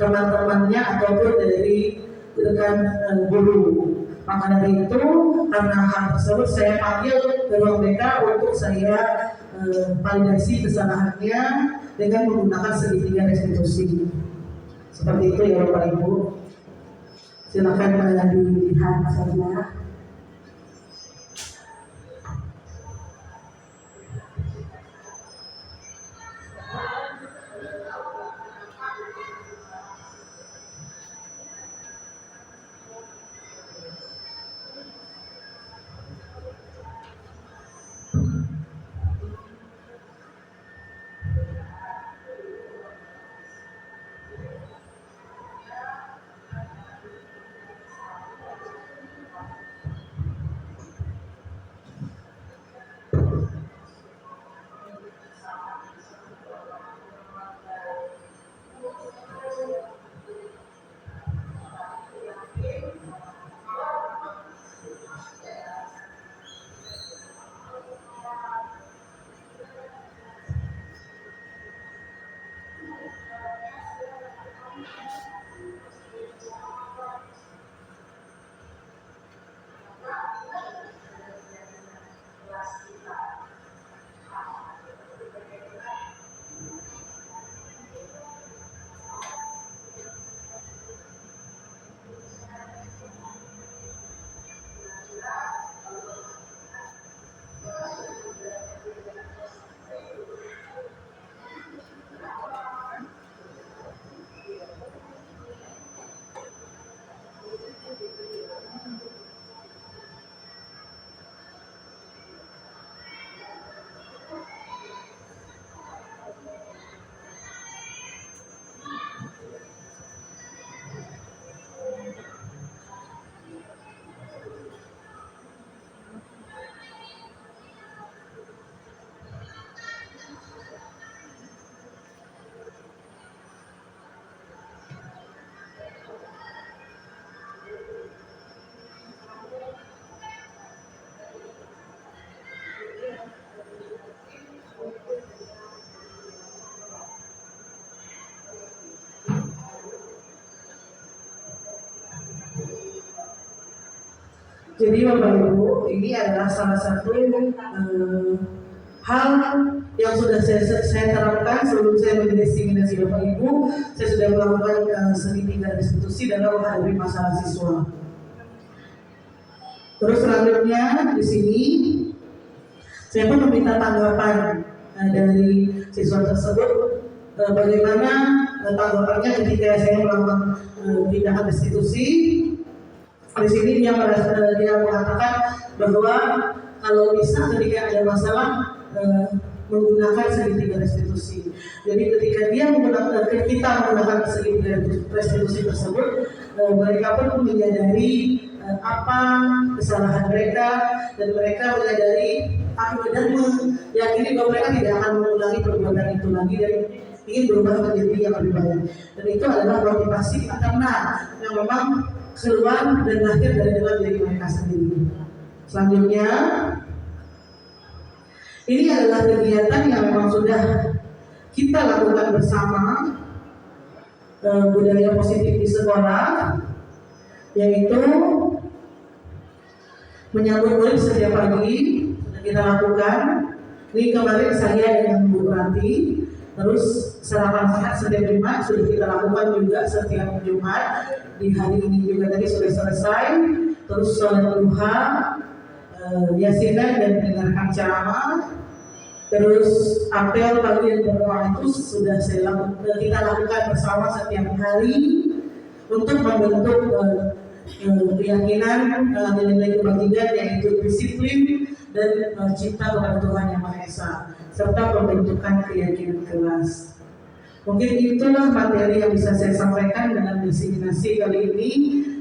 teman-temannya ataupun dari rekan guru. Maka dari itu karena hal tersebut saya panggil ke ruang BK untuk saya validasi kesalahannya dengan menggunakan segitiga restitusi. Seperti itu ya Bapak Ibu. Silakan dilihat saja. Jadi Bapak Ibu, ini adalah salah satu hal yang sudah saya terapkan sebelum saya menjadi stimulasi Bapak Ibu. Saya sudah melakukan segitiga restitusi dalam menghadapi masalah siswa. Terus selanjutnya di sini saya pun meminta tanggapan dari siswa tersebut bagaimana tanggapannya ketika saya melakukan tindakan restitusi. Di sini dia mengatakan bahwa kalau bisa ketika ada masalah menggunakan segitiga restitusi. Jadi ketika kita menggunakan segitiga restitusi tersebut, mereka pun menyadari apa kesalahan mereka dan mereka menyadari dan meyakini bahwa mereka tidak akan mengulangi perbuatan itu lagi dan ingin berubah menjadi yang lebih baik. Dan itu adalah motivasi karena yang memang keluar dan lahir dari dalam diri mereka sendiri. Selanjutnya, ini adalah kegiatan yang memang sudah kita lakukan bersama budaya positif di sekolah, yaitu menyambut murid setiap pagi sudah kita lakukan. Ini kemarin saya dengan Bu Ranti. Terus sarapan sehat setiap Jumat sudah kita lakukan juga setiap Jumat. Di hari ini juga tadi sudah selesai. Terus sholat duha, yasinan dan mendengarkan ceramah. Terus apel pagi dan berdoa itu sudah kita lakukan bersama setiap hari untuk membentuk keyakinan nilai kebajikan yaitu disiplin dan cinta kepada Tuhan Yang Maha Esa serta pembentukan keyakinan kelas. Mungkin itulah materi yang bisa saya sampaikan dengan diseminasi kali ini.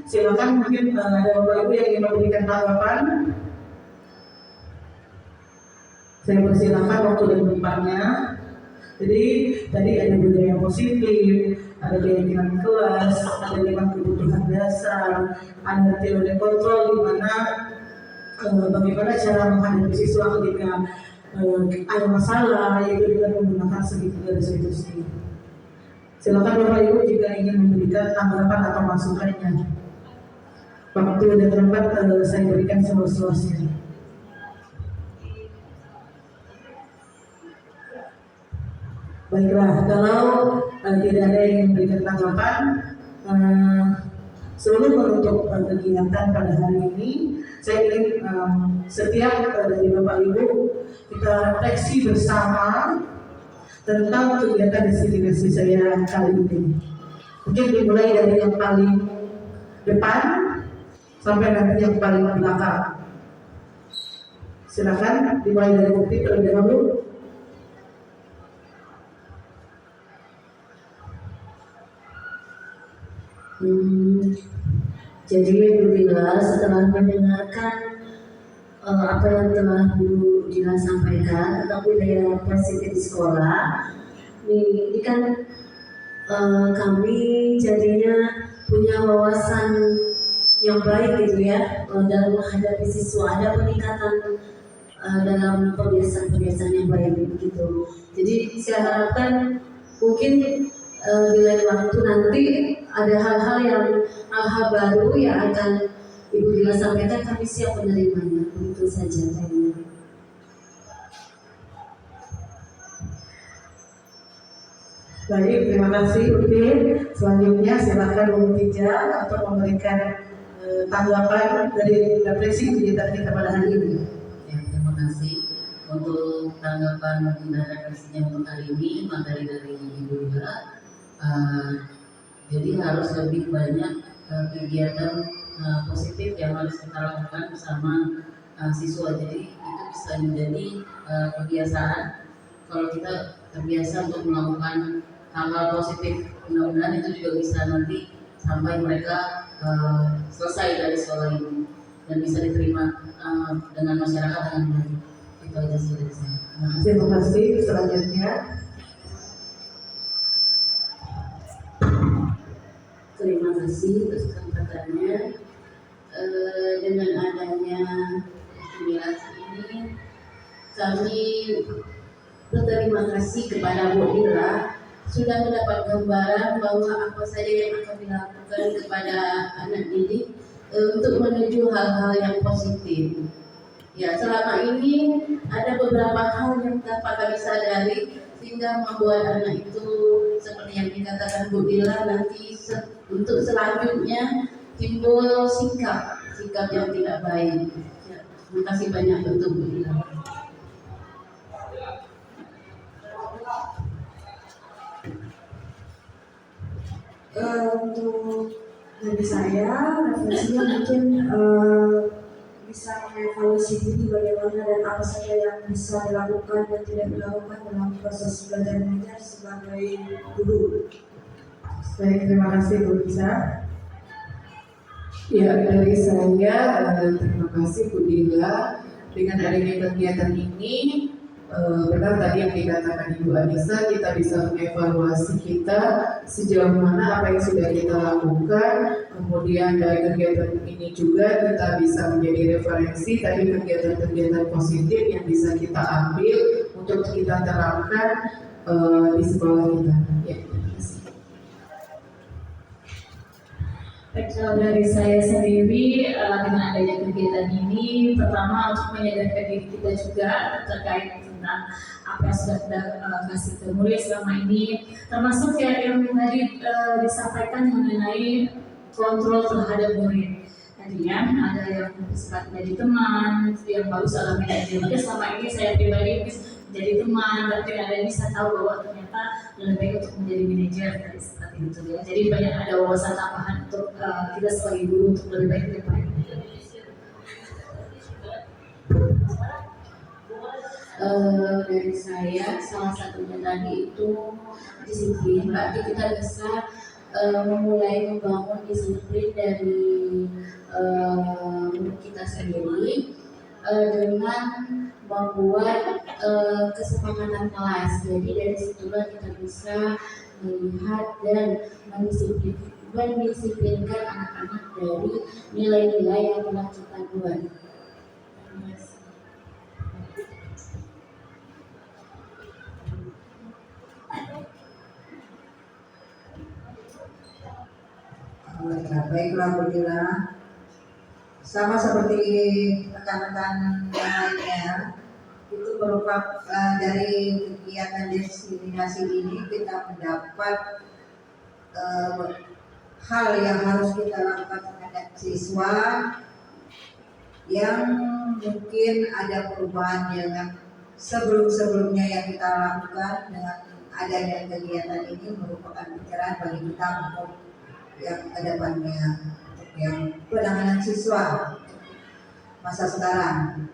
Silakan mungkin ada Bapak Ibu yang ingin memberikan tanggapan. Saya persilakan waktu dan tempatnya. Jadi tadi ada budaya positif, ada keyakinan kelas, ada lima kebutuhan dasar, ada teori kontrol di mana bagaimana cara menghadapi siswa ketika ada masalah, yaitu dengan menggunakan segitiga restitusi. Silakan Bapak Ibu jika ingin memberikan tanggapan atau masukannya. Waktu dan tempat saya berikan seluas-luasnya. Baiklah, kalau tidak ada yang memberikan tanggapan, seluruh penutup kegiatan pada hari ini, saya ingin setiap dari Bapak Ibu kita refleksi bersama tentang kegiatan destinasi saya kali ini. Mungkin dimulai dari yang paling depan sampai nanti yang paling belakang. Silakan dimulai dari Bukti terlebih dahulu. Jadi Alhamdulillah setelah mendengarkan apa yang telah Bu Dina sampaikan tentang budaya positif di sekolah, ini kan kami jadinya punya wawasan yang baik gitu ya dalam menghadapi siswa, ada peningkatan dalam kebiasaan-kebiasaan yang baik gitu. Jadi saya harapkan mungkin di lain waktu nanti ada hal-hal baru yang akan Ibu Dina sampaikan, kami siap menerimanya. Begitu saja kayaknya. Baik, terima kasih Udin. Selanjutnya silakan Bu Tija untuk memberikan tanggapan dari refleksi kegiatan kita pada hari ini. Ya, terima kasih untuk tanggapan dan refleksinya untuk hari ini, materi dari Ibu Dina. Jadi harus lebih banyak kegiatan positif yang harus kita lakukan bersama siswa. Jadi itu bisa menjadi kebiasaan. Kalau kita terbiasa untuk melakukan hal-hal positif, mudah-mudahan itu juga bisa nanti sampai mereka selesai dari sekolah ini dan bisa diterima dengan masyarakat dengan baik. Itu aja sih dari saya. Terima kasih. Selanjutnya. Terima kasih atas kesempatannya. Dengan adanya simulasi ini, kami berterima kasih kepada Bu Dina sudah mendapat gambaran bahwa apa saja yang akan dilakukan kepada anak didik untuk menuju hal-hal yang positif. Ya, selama ini ada beberapa hal yang dapat kami sadari sehingga membuat anak itu seperti yang dikatakan Bu Dila nanti untuk selanjutnya timbul sikap yang tidak baik. Ya, terima kasih banyak untuk Bu Dila. Untuk dari saya, refleksinya mungkin bisa mengevaluasi diri bagaimana dan apa saja yang bisa dilakukan dan tidak dilakukan dalam proses belajar mengajar sebagai guru. Baik, terima kasih Bu Lisa. Ya, dari saya terima kasih Bu Dila. Dengan adanya kegiatan ini, benar tadi yang dikatakan Ibu Anissa, kita bisa mengevaluasi kita sejauh mana apa yang sudah kita lakukan. Kemudian dari kegiatan ini juga kita bisa menjadi referensi tadi kegiatan-kegiatan positif yang bisa kita ambil untuk kita terapkan di sekolah kita. Ya, terima kasih. Kalau dari saya sendiri dengan adanya kegiatan ini, pertama untuk menyadarkan diri kita juga terkait tentang apa yang sudah kita kasih ke murid selama ini, termasuk yang tadi disampaikan mengenai kontrol terhadap murid. Tadinya ada yang bersifat menjadi teman, yang bagus dalam manajemen. Selama ini saya pribadi menjadi teman, tapi ada yang bisa tahu bahwa ternyata lebih baik untuk menjadi manajer seperti itu ya. Jadi banyak ada wawasan tambahan untuk kita sebagai guru untuk lebih baik ke depan. dari saya salah satunya tadi itu disiplin. Berarti kita bisa memulai membangun disiplin dari diri kita sendiri dengan membuat kesepakatan kelas. Jadi dari situlah kita bisa melihat dan mendisiplinkan anak-anak dari nilai-nilai yang telah kita buat. Terima kasih. Baiklah Bu Dila, sama seperti rekan-rekan yang lainnya, itu merupakan dari kegiatan diskriminasi ini kita mendapat hal yang harus kita lakukan terhadap siswa yang mungkin ada perubahan dengan sebelum-sebelumnya yang kita lakukan. Dengan adanya kegiatan ini merupakan pencerahan bagi kita untuk yang kedepannya, untuk yang penanganan siswa masa sekarang.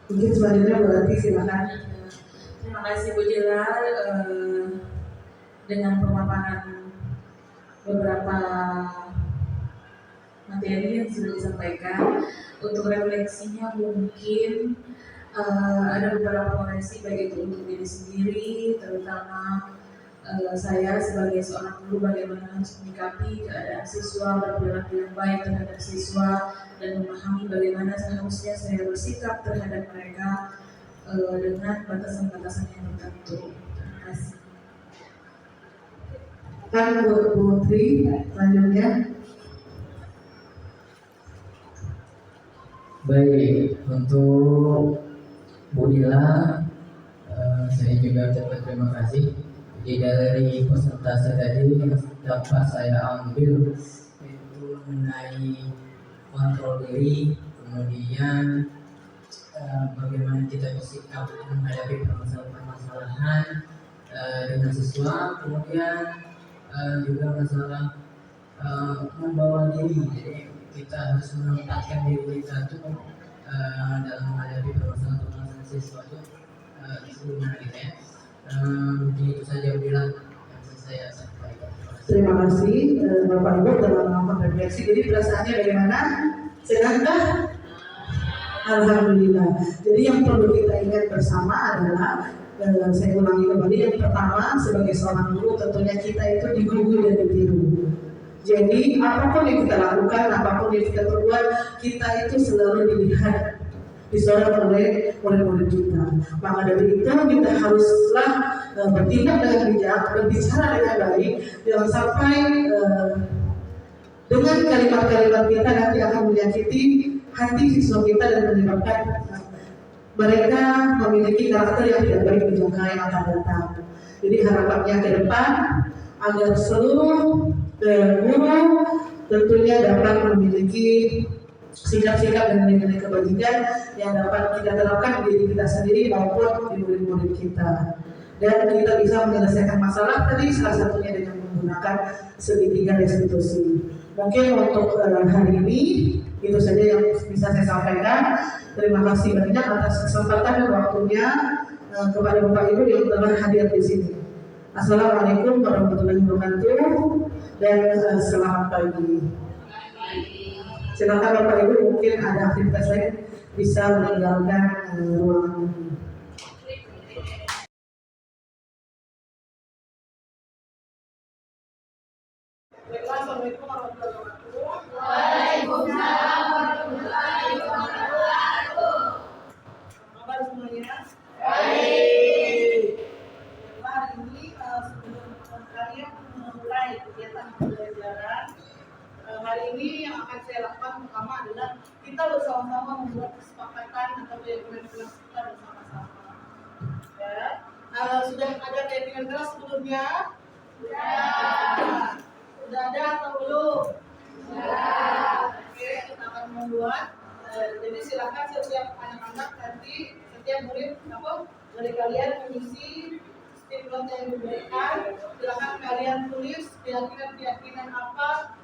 Mungkin selanjutnya berarti silakan. Terima kasih Bu Dila dengan pemaparan beberapa materi yang sudah disampaikan. Untuk refleksinya mungkin ada beberapa koreksi baik itu untuk diri sendiri, terutama saya sebagai seorang guru bagaimana harus menyikapi keadaan siswa, berperilaku yang baik terhadap siswa, dan memahami bagaimana seharusnya saya bersikap terhadap mereka dengan batasan-batasan yang tertentu. Terima kasih. Kan Bu Tri, selanjutnya. Baik, untuk Bu Dila, saya juga ucapkan terima kasih. Jadi dari presentasi tadi yang dapat saya ambil itu mengenai kontrol diri, kemudian bagaimana kita bersikap menghadapi permasalahan dengan siswa, kemudian juga masalah membawa diri. Jadi kita harus menempatkan diri kita itu dalam menghadapi permasalahan siswa itu sebelumnya gitu ya. Mungkin itu saja bilang yang bisa saya sampaikan. Terima kasih Bapak Ibu telah melakukan refleksi. Jadi perasaannya bagaimana? Sehatkah? Alhamdulillah. Jadi yang perlu kita ingat bersama adalah saya ulangi kembali, yang pertama sebagai seorang guru tentunya kita itu digugu dan ditiru. Jadi apapun yang kita lakukan, apapun yang kita perbuat, kita itu selalu dilihat, disorot oleh murid-murid kita. Maka dari itu kita haruslah bertindak dengan bijak, berbicara dengan baik, jangan sampai dengan kalimat-kalimat kita nanti akan menyakiti hati siswa kita dan menyebabkan mereka memiliki karakter yang tidak baik di jangka yang akan datang. Jadi harapannya ke depan agar seluruh guru tentunya dapat memiliki sikap-sikap dan nilai-nilai kebajikan yang dapat kita terapkan di diri kita sendiri maupun di murid-murid kita. Dan kita bisa menyelesaikan masalah tadi salah satunya dengan menggunakan segitiga restitusi. Mungkin untuk hari ini itu saja yang bisa saya sampaikan. Terima kasih banyak atas kesempatan dan waktunya kepada Bapak Ibu yang telah hadir di sini. Assalamualaikum warahmatullahi wabarakatuh dan selamat pagi. Silakan Bapak Ibu, mungkin ada aktivitas lain bisa meninggalkan ruangan ini. Assalamualaikum warahmatullahi wabarakatuh. Waalaikumsalam warahmatullahi wabarakatuh. Kabar semuanya? Baik. Hari ini sebelum kalian memulai kegiatan pembelajaran, hari ini yang akan saya lakukan pertama adalah kita bersama-sama membuat kesepakatan atau keyakinan kelas kita bersama-sama. Ya, sudah ada keyakinan kelas sebelumnya? Sudah ada atau belum? Oke, kita akan membuat. Jadi silakan setiap anak-anak nanti, setiap murid dari kalian mengisi statement yang diberikan. Silakan kalian tulis keyakinan-keyakinan apa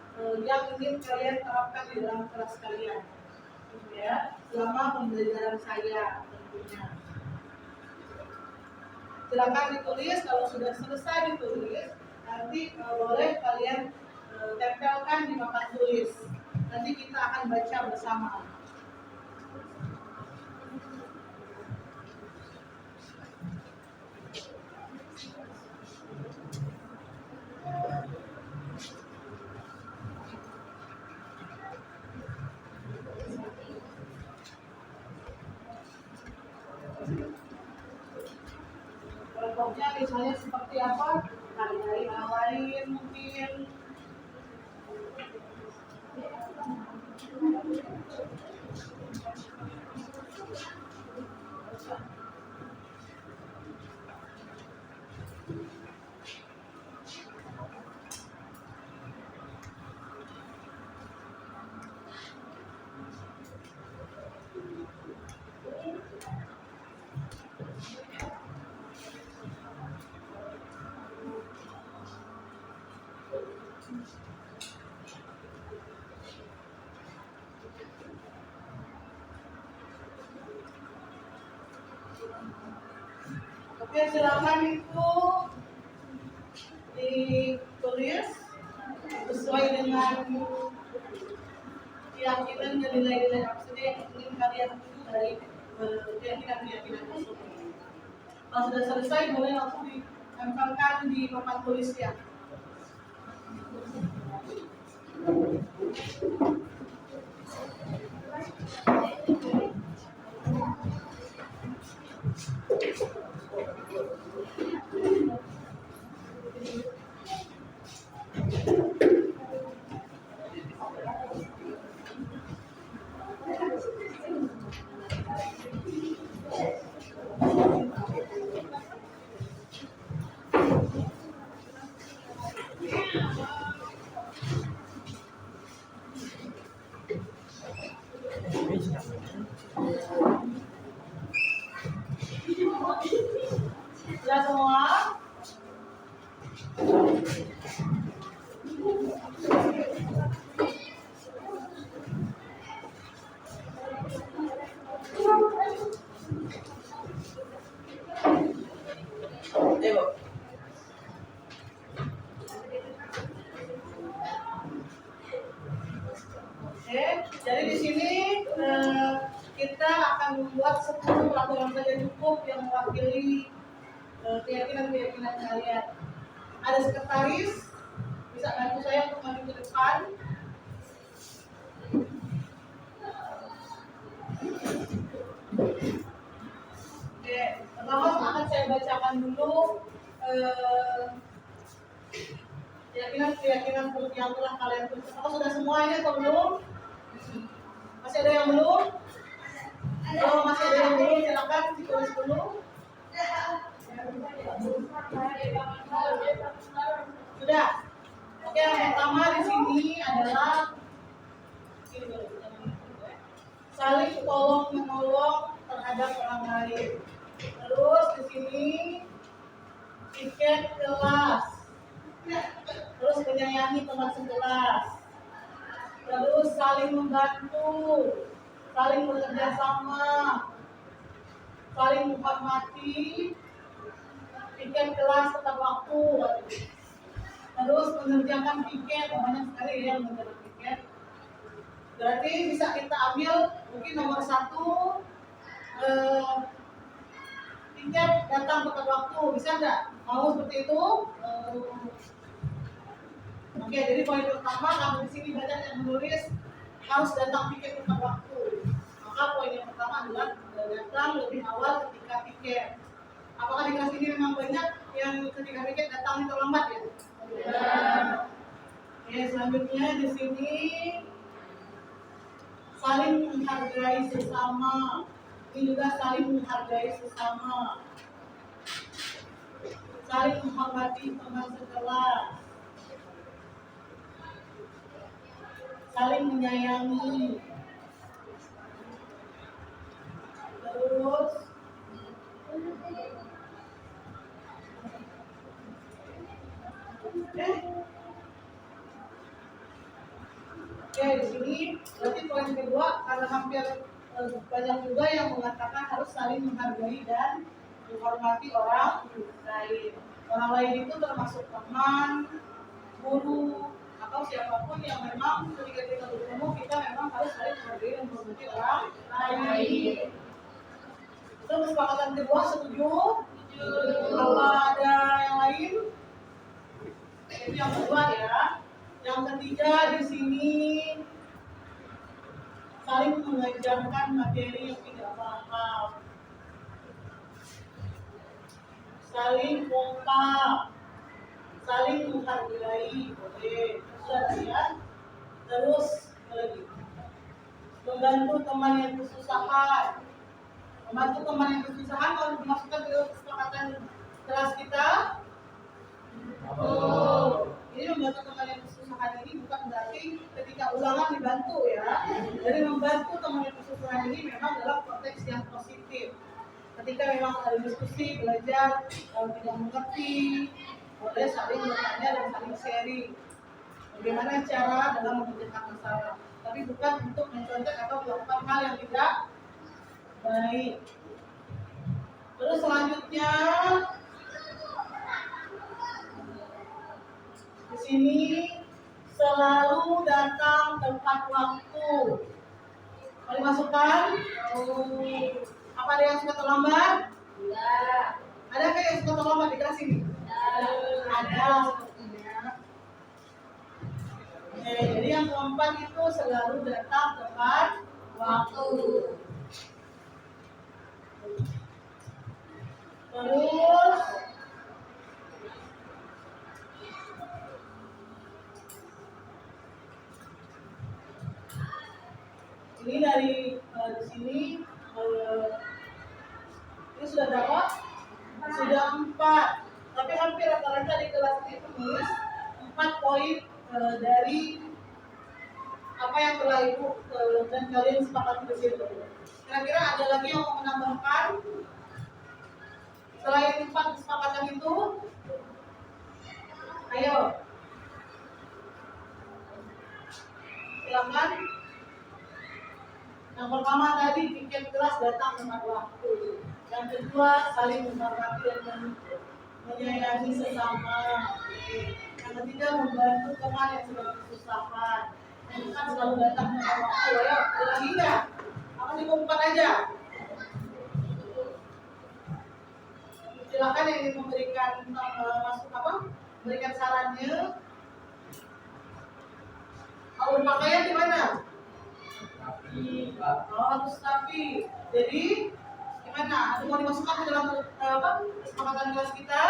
yang ingin kalian terapkan di dalam kelas kalian. Ya, selama pembelajaran saya tentunya. silakan ditulis. Kalau sudah selesai ditulis, nanti boleh kalian tempelkan di papan tulis. Nanti kita akan baca bersama. Kelompoknya misalnya seperti apa? Hari-hari lain mungkin. Oke, silakan itu ditulis sesuai dengan keyakinan dan nilai-nilai maksudnya yang ingin kalian tuju dari keyakinan tersebut. Kalau sudah selesai, boleh langsung ditempelkan di papan tulisnya. Sudah semua? Oke, jadi di sini kita akan membuat 10 laporan saja cukup yang mewakili keyakinan-keyakinan kalian. Ada sekretaris, bisa bantu saya untuk maju ke depan. Oke, pertama akan saya bacakan dulu keyakinan-keyakinan yang telah kalian tulis. Apakah sudah semua ini atau belum? Masih ada yang belum? Kalau masih ada yang belum, silakan ditulis dulu. Sudah. Oke, yang pertama di sini adalah saling tolong menolong terhadap orang lain. Terus di sini tiket kelas. Terus menyayangi teman sekelas. Terus saling membantu, saling bekerja sama, saling menghormati, tiket kelas tepat waktu. Terus mengerjakan tiket, banyak sekali yang mengerjakan tiket. Berarti bisa kita ambil mungkin nomor 1, tiket datang tepat waktu, bisa nggak? Mau seperti itu? Oke, jadi poin pertama kamu di sini banyak yang menulis harus datang tiket tepat waktu. Maka poin yang pertama adalah datang lebih awal ketika tiket. Apakah di kelas ini memang banyak yang ketika tiket datang terlambat ya? Ya. Oke, selanjutnya di sini saling menghargai sesama. Ini juga saling menghargai sesama. Saling menghormati teman sekelas. Saling menyayangi. Terus Oke, di sini berarti poin kedua karena hampir banyak juga yang mengatakan harus saling menghargai dan menghormati orang lain. Orang lain itu termasuk teman, guru, atau siapapun yang memang ketika kita bertemu kita memang harus saling menghargai dan menghormati orang lain. Itu kesepakatan kedua, setuju? Apa ada yang lain? Itu yang kedua ya. Yang ketiga di sini saling mengajarkan materi yang tidak paham, saling kompak, saling menghargai, boleh. Sudah lihat. Terus lagi membantu teman yang kesusahan. Membantu teman yang kesusahan kalau dimasukkan ke kesepakatan kelas kita. Ini membantu teman yang kesusahan ini bukan berarti ketika ulangan dibantu ya. Jadi membantu teman yang kesusahan ini memang dalam konteks yang positif. Ketika memang ada diskusi, belajar, kalau tidak mengerti, boleh saling bertanya dan saling sharing. Bagaimana cara dalam mengerjakan masalah. Tapi bukan untuk mencontoh atau melakukan hal yang tidak baik. Terus selanjutnya di sini selalu datang tepat waktu. Mau dimasukkan? Apa ada yang suka terlambat? Tidak. Ada kayak yang suka terlambat di kelas ini? Ada sepertinya. Oke, jadi yang keempat itu selalu datang tepat waktu. Terus ini dari di sini ini sudah berapa? Sudah 4. Tapi hampir rata-rata di kelas ini tulis 4 poin dari apa yang telah ibu dan kalian sepakati di situ. Kira-kira ada lagi yang mau menambahkan selain 4 kesepakatan itu? Ayo, silakan. Yang pertama tadi tiket kelas datang tepat waktu. Yang kedua saling menghormati dan menyayangi sesama. Yang ketiga membantu teman yang sedang kesusahan. Yang keempat selalu datang tepat waktu. Ayo, ada lagi nggak? Apa cukup 4 aja? Silakan yang ingin memberikan memberikan sarannya. Kalau berpakaian di mana? Harus tapi. Jadi gimana? Ada mau dimasukkan ke dalam kesepakatan kelas kita?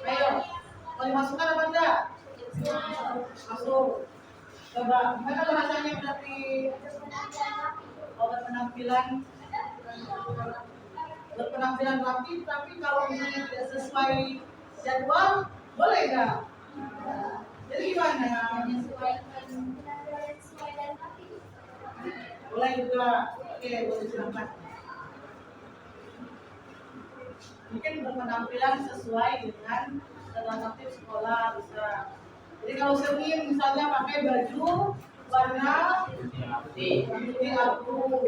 Ayo, mau dimasukkan apa enggak? Masuk. Coba, gimana bahasanya berarti? Berpenampilan rapi, tapi kalau misalnya tidak sesuai jadwal, boleh nggak? Jadi gimana? Boleh juga. Oke, boleh silakan. Mungkin berpenampilan sesuai dengan normatif sekolah bisa. Jadi kalau Senin misalnya pakai baju warna putih abu,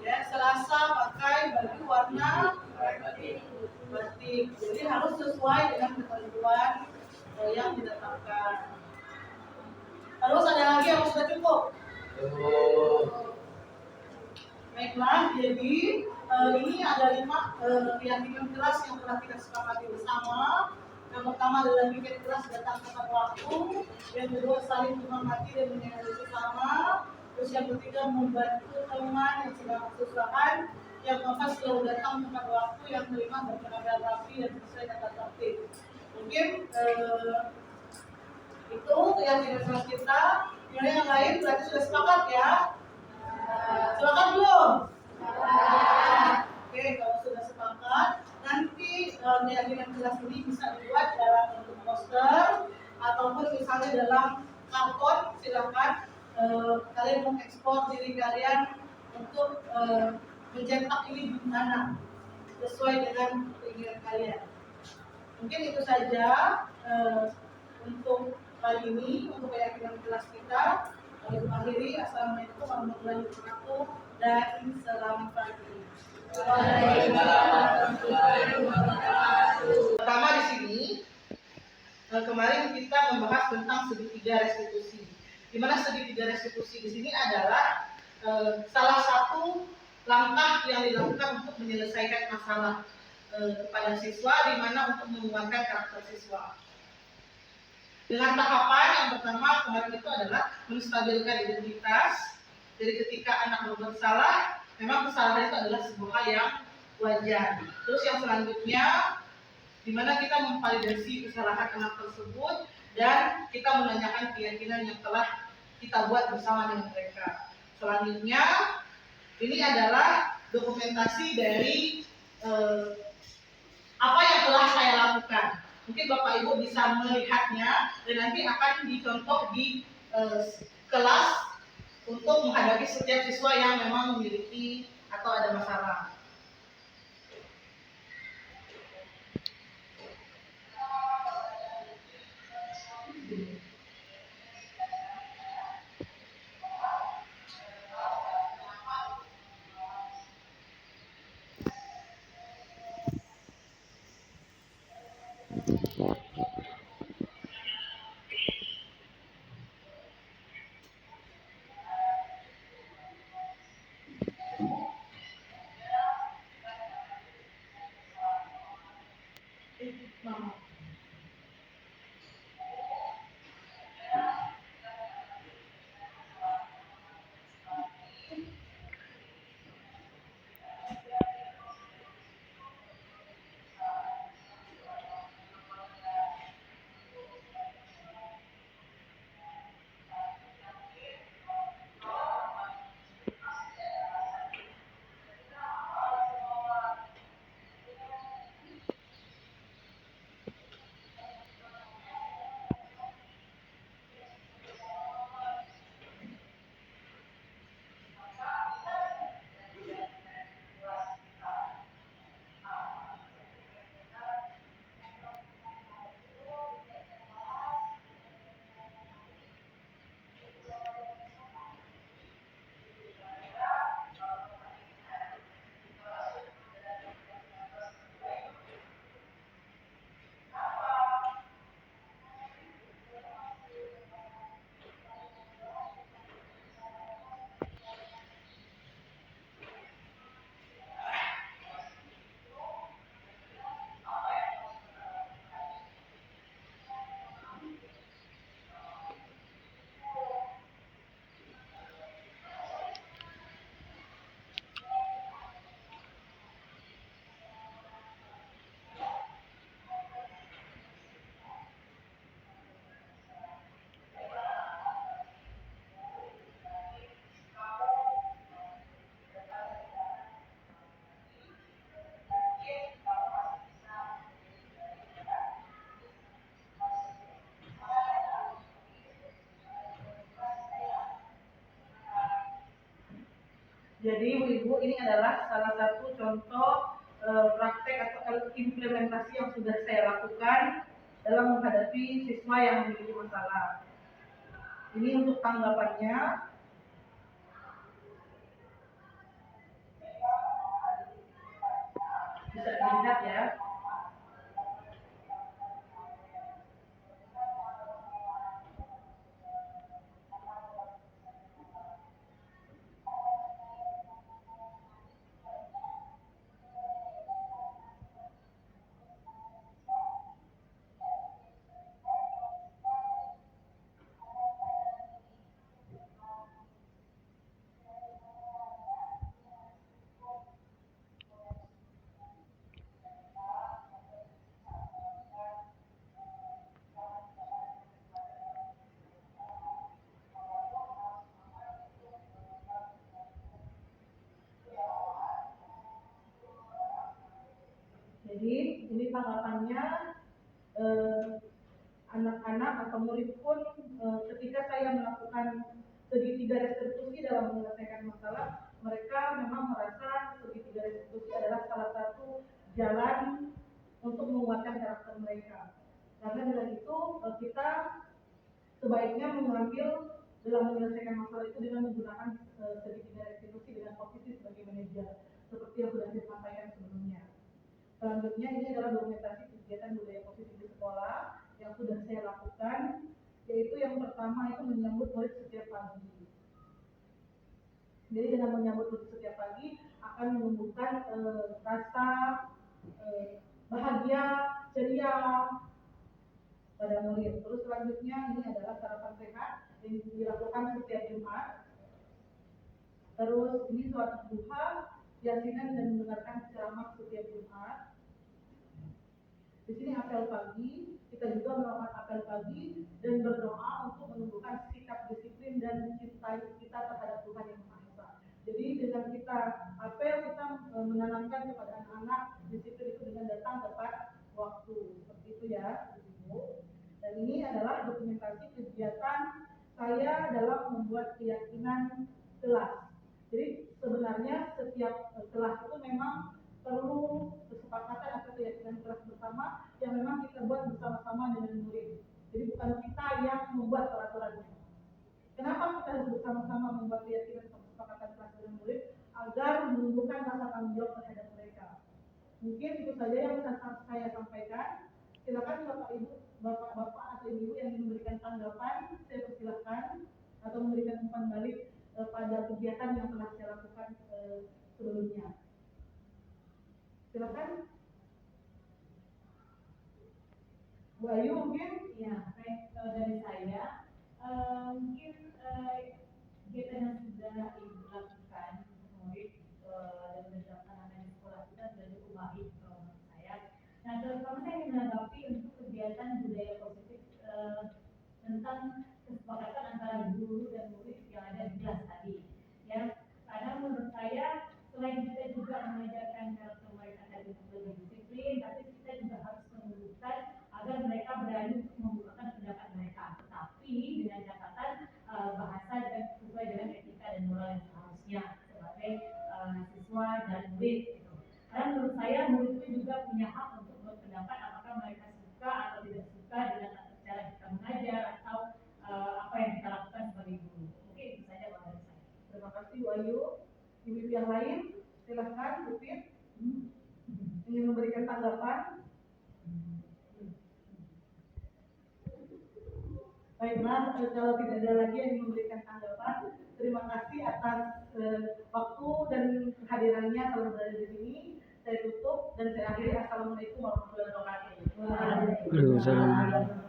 ya Selasa pakai baju warna batik. Jadi harus sesuai dengan ketentuan yang ditetapkan. Terus ada lagi yang sudah cukup? Baiklah, jadi ini ada 5 keyakinan kelas yang telah kita sepakati bersama. Yang pertama adalah bikin kelas datang tepat waktu. Yang kedua saling menghormati dan menyayangi sesama. Terus yang ketiga membantu teman yang sedang kesusahan. Yang keempat selalu datang tepat waktu. Yang kelima berpenampilan rapi dan sesuai tata tertib. Mungkin itu keyakinan kelas kita. Kemudian yang lain berarti sudah sepakat ya. Silakan belum? Oke, kalau sudah sepakat, nanti keyakinan kelas ini bisa dibuat dalam bentuk poster ataupun misalnya dalam karton. Silakan kalian mengekspor diri kalian untuk mencetak ini di mana sesuai dengan keinginan kalian. Mungkin itu saja untuk kali ini untuk keyakinan kelas kita. Akhiri, assalamualaikum warahmatullahi wabarakatuh dan selamat pagi. Pertama di sini, kemarin kita membahas tentang segitiga restitusi. Di mana segitiga restitusi di sini adalah salah satu langkah yang dilakukan untuk menyelesaikan masalah kepada siswa, di mana untuk menguatkan karakter siswa. Dengan tahapan yang pertama kemarin itu adalah menstabilkan identitas. Jadi ketika anak berbuat salah, memang kesalahan itu adalah sebuah hal yang wajar. Terus yang selanjutnya, di mana kita memvalidasi kesalahan anak tersebut dan kita menanyakan keyakinan yang telah kita buat bersama dengan mereka. Selanjutnya, ini adalah dokumentasi dari apa yang telah saya lakukan. Mungkin Bapak Ibu bisa melihatnya dan nanti akan dicontoh di kelas untuk menghadapi setiap siswa yang memang memiliki atau ada masalah. Jadi Ibu, ini adalah salah satu contoh praktek atau implementasi yang sudah saya lakukan dalam menghadapi siswa yang memiliki masalah. Ini untuk tanggapannya. Bisa dilihat ya. Jadi ini tanggapannya, anak-anak atau murid pun ketika saya melakukan segitiga restitusi dalam menyelesaikan masalah, mereka memang merasa segitiga restitusi adalah salah satu jalan untuk menguatkan karakter mereka. Karena dengan itu kita sebaiknya mengambil dalam menyelesaikan masalah itu dengan menggunakan segitiga restitusi dengan posisi sebagai manajer, seperti yang sudah saya sampaikan sebelumnya. Selanjutnya ini adalah dokumentasi kegiatan budaya positif di sekolah yang sudah saya lakukan, yaitu yang pertama itu menyambut murid setiap pagi. Jadi dengan menyambut murid setiap pagi akan menumbuhkan rasa bahagia, ceria pada murid. Terus selanjutnya ini adalah sarapan sehat yang dilakukan setiap Jumat. Terus ini sholat duha, yasinan dan mendengarkan ceramah setiap Jumat. Di sini apel pagi, kita juga melakukan apel pagi dan berdoa untuk menumbuhkan sikap disiplin dan cinta kita terhadap Tuhan Yang Maha Esa. Jadi dengan kita apel, kita menanamkan kepada anak-anak disiplin itu dengan datang tepat waktu. Seperti itu ya, Ibu. Dan ini adalah dokumentasi kegiatan saya dalam membuat keyakinan kelas. Jadi sebenarnya setiap kelas itu memang perlu kesepakatan atau keyakinan kelas bersama yang memang kita buat bersama-sama dengan murid. Jadi bukan kita yang membuat peraturannya. Kenapa kita harus bersama-sama membuat keyakinan atau kesepakatan kelas dengan murid? Agar menumbuhkan rasa tanggung jawab terhadap mereka. Mungkin itu saja yang bisa saya sampaikan. Silakan Bapak Ibu, Bapak atau Ibu yang ingin memberikan tanggapan, saya persilahkan atau memberikan umpan balik pada kegiatan yang telah saya lakukan sebelumnya. Silakan. Bu Ayu mungkin? Ya, baik, dari saya mungkin kegiatan yang sudah Ibu lakukan murid dan berdasarkan di sekolah kita sudah cukup baik menurut saya. Nah, terutama saya ingin menanggapi untuk kegiatan budaya positif tentang kesepakatan antara guru dan murid yang ada di kelas tadi. Ya, karena menurut saya selain kita juga mengajarkan karakter mereka tadi untuk lebih disiplin, tapi kita juga harus menunjukkan agar mereka berani untuk membukakan pendapat mereka, tapi dengan catatan bahasa dan sesuai dengan etika dan moral yang seharusnya sebagai siswa dan murid. Gitu. Karena menurut saya murid itu juga punya hak untuk berpendapat apakah mereka suka atau tidak suka dengan cara kita mengajar atau apa yang kita lakukan sebagai guru. Mungkin itu saja dari saya. Terima kasih Bu Ayu. Ibu yang lain, silahkan Bu Fit. Ingin memberikan tanggapan. Baiklah, kalau tidak ada lagi yang ingin memberikan tanggapan, terima kasih atas waktu dan kehadirannya kalau berada di sini. Saya tutup dan saya akhiri. Assalamualaikum warahmatullahi wabarakatuh. Waalaikumsalam.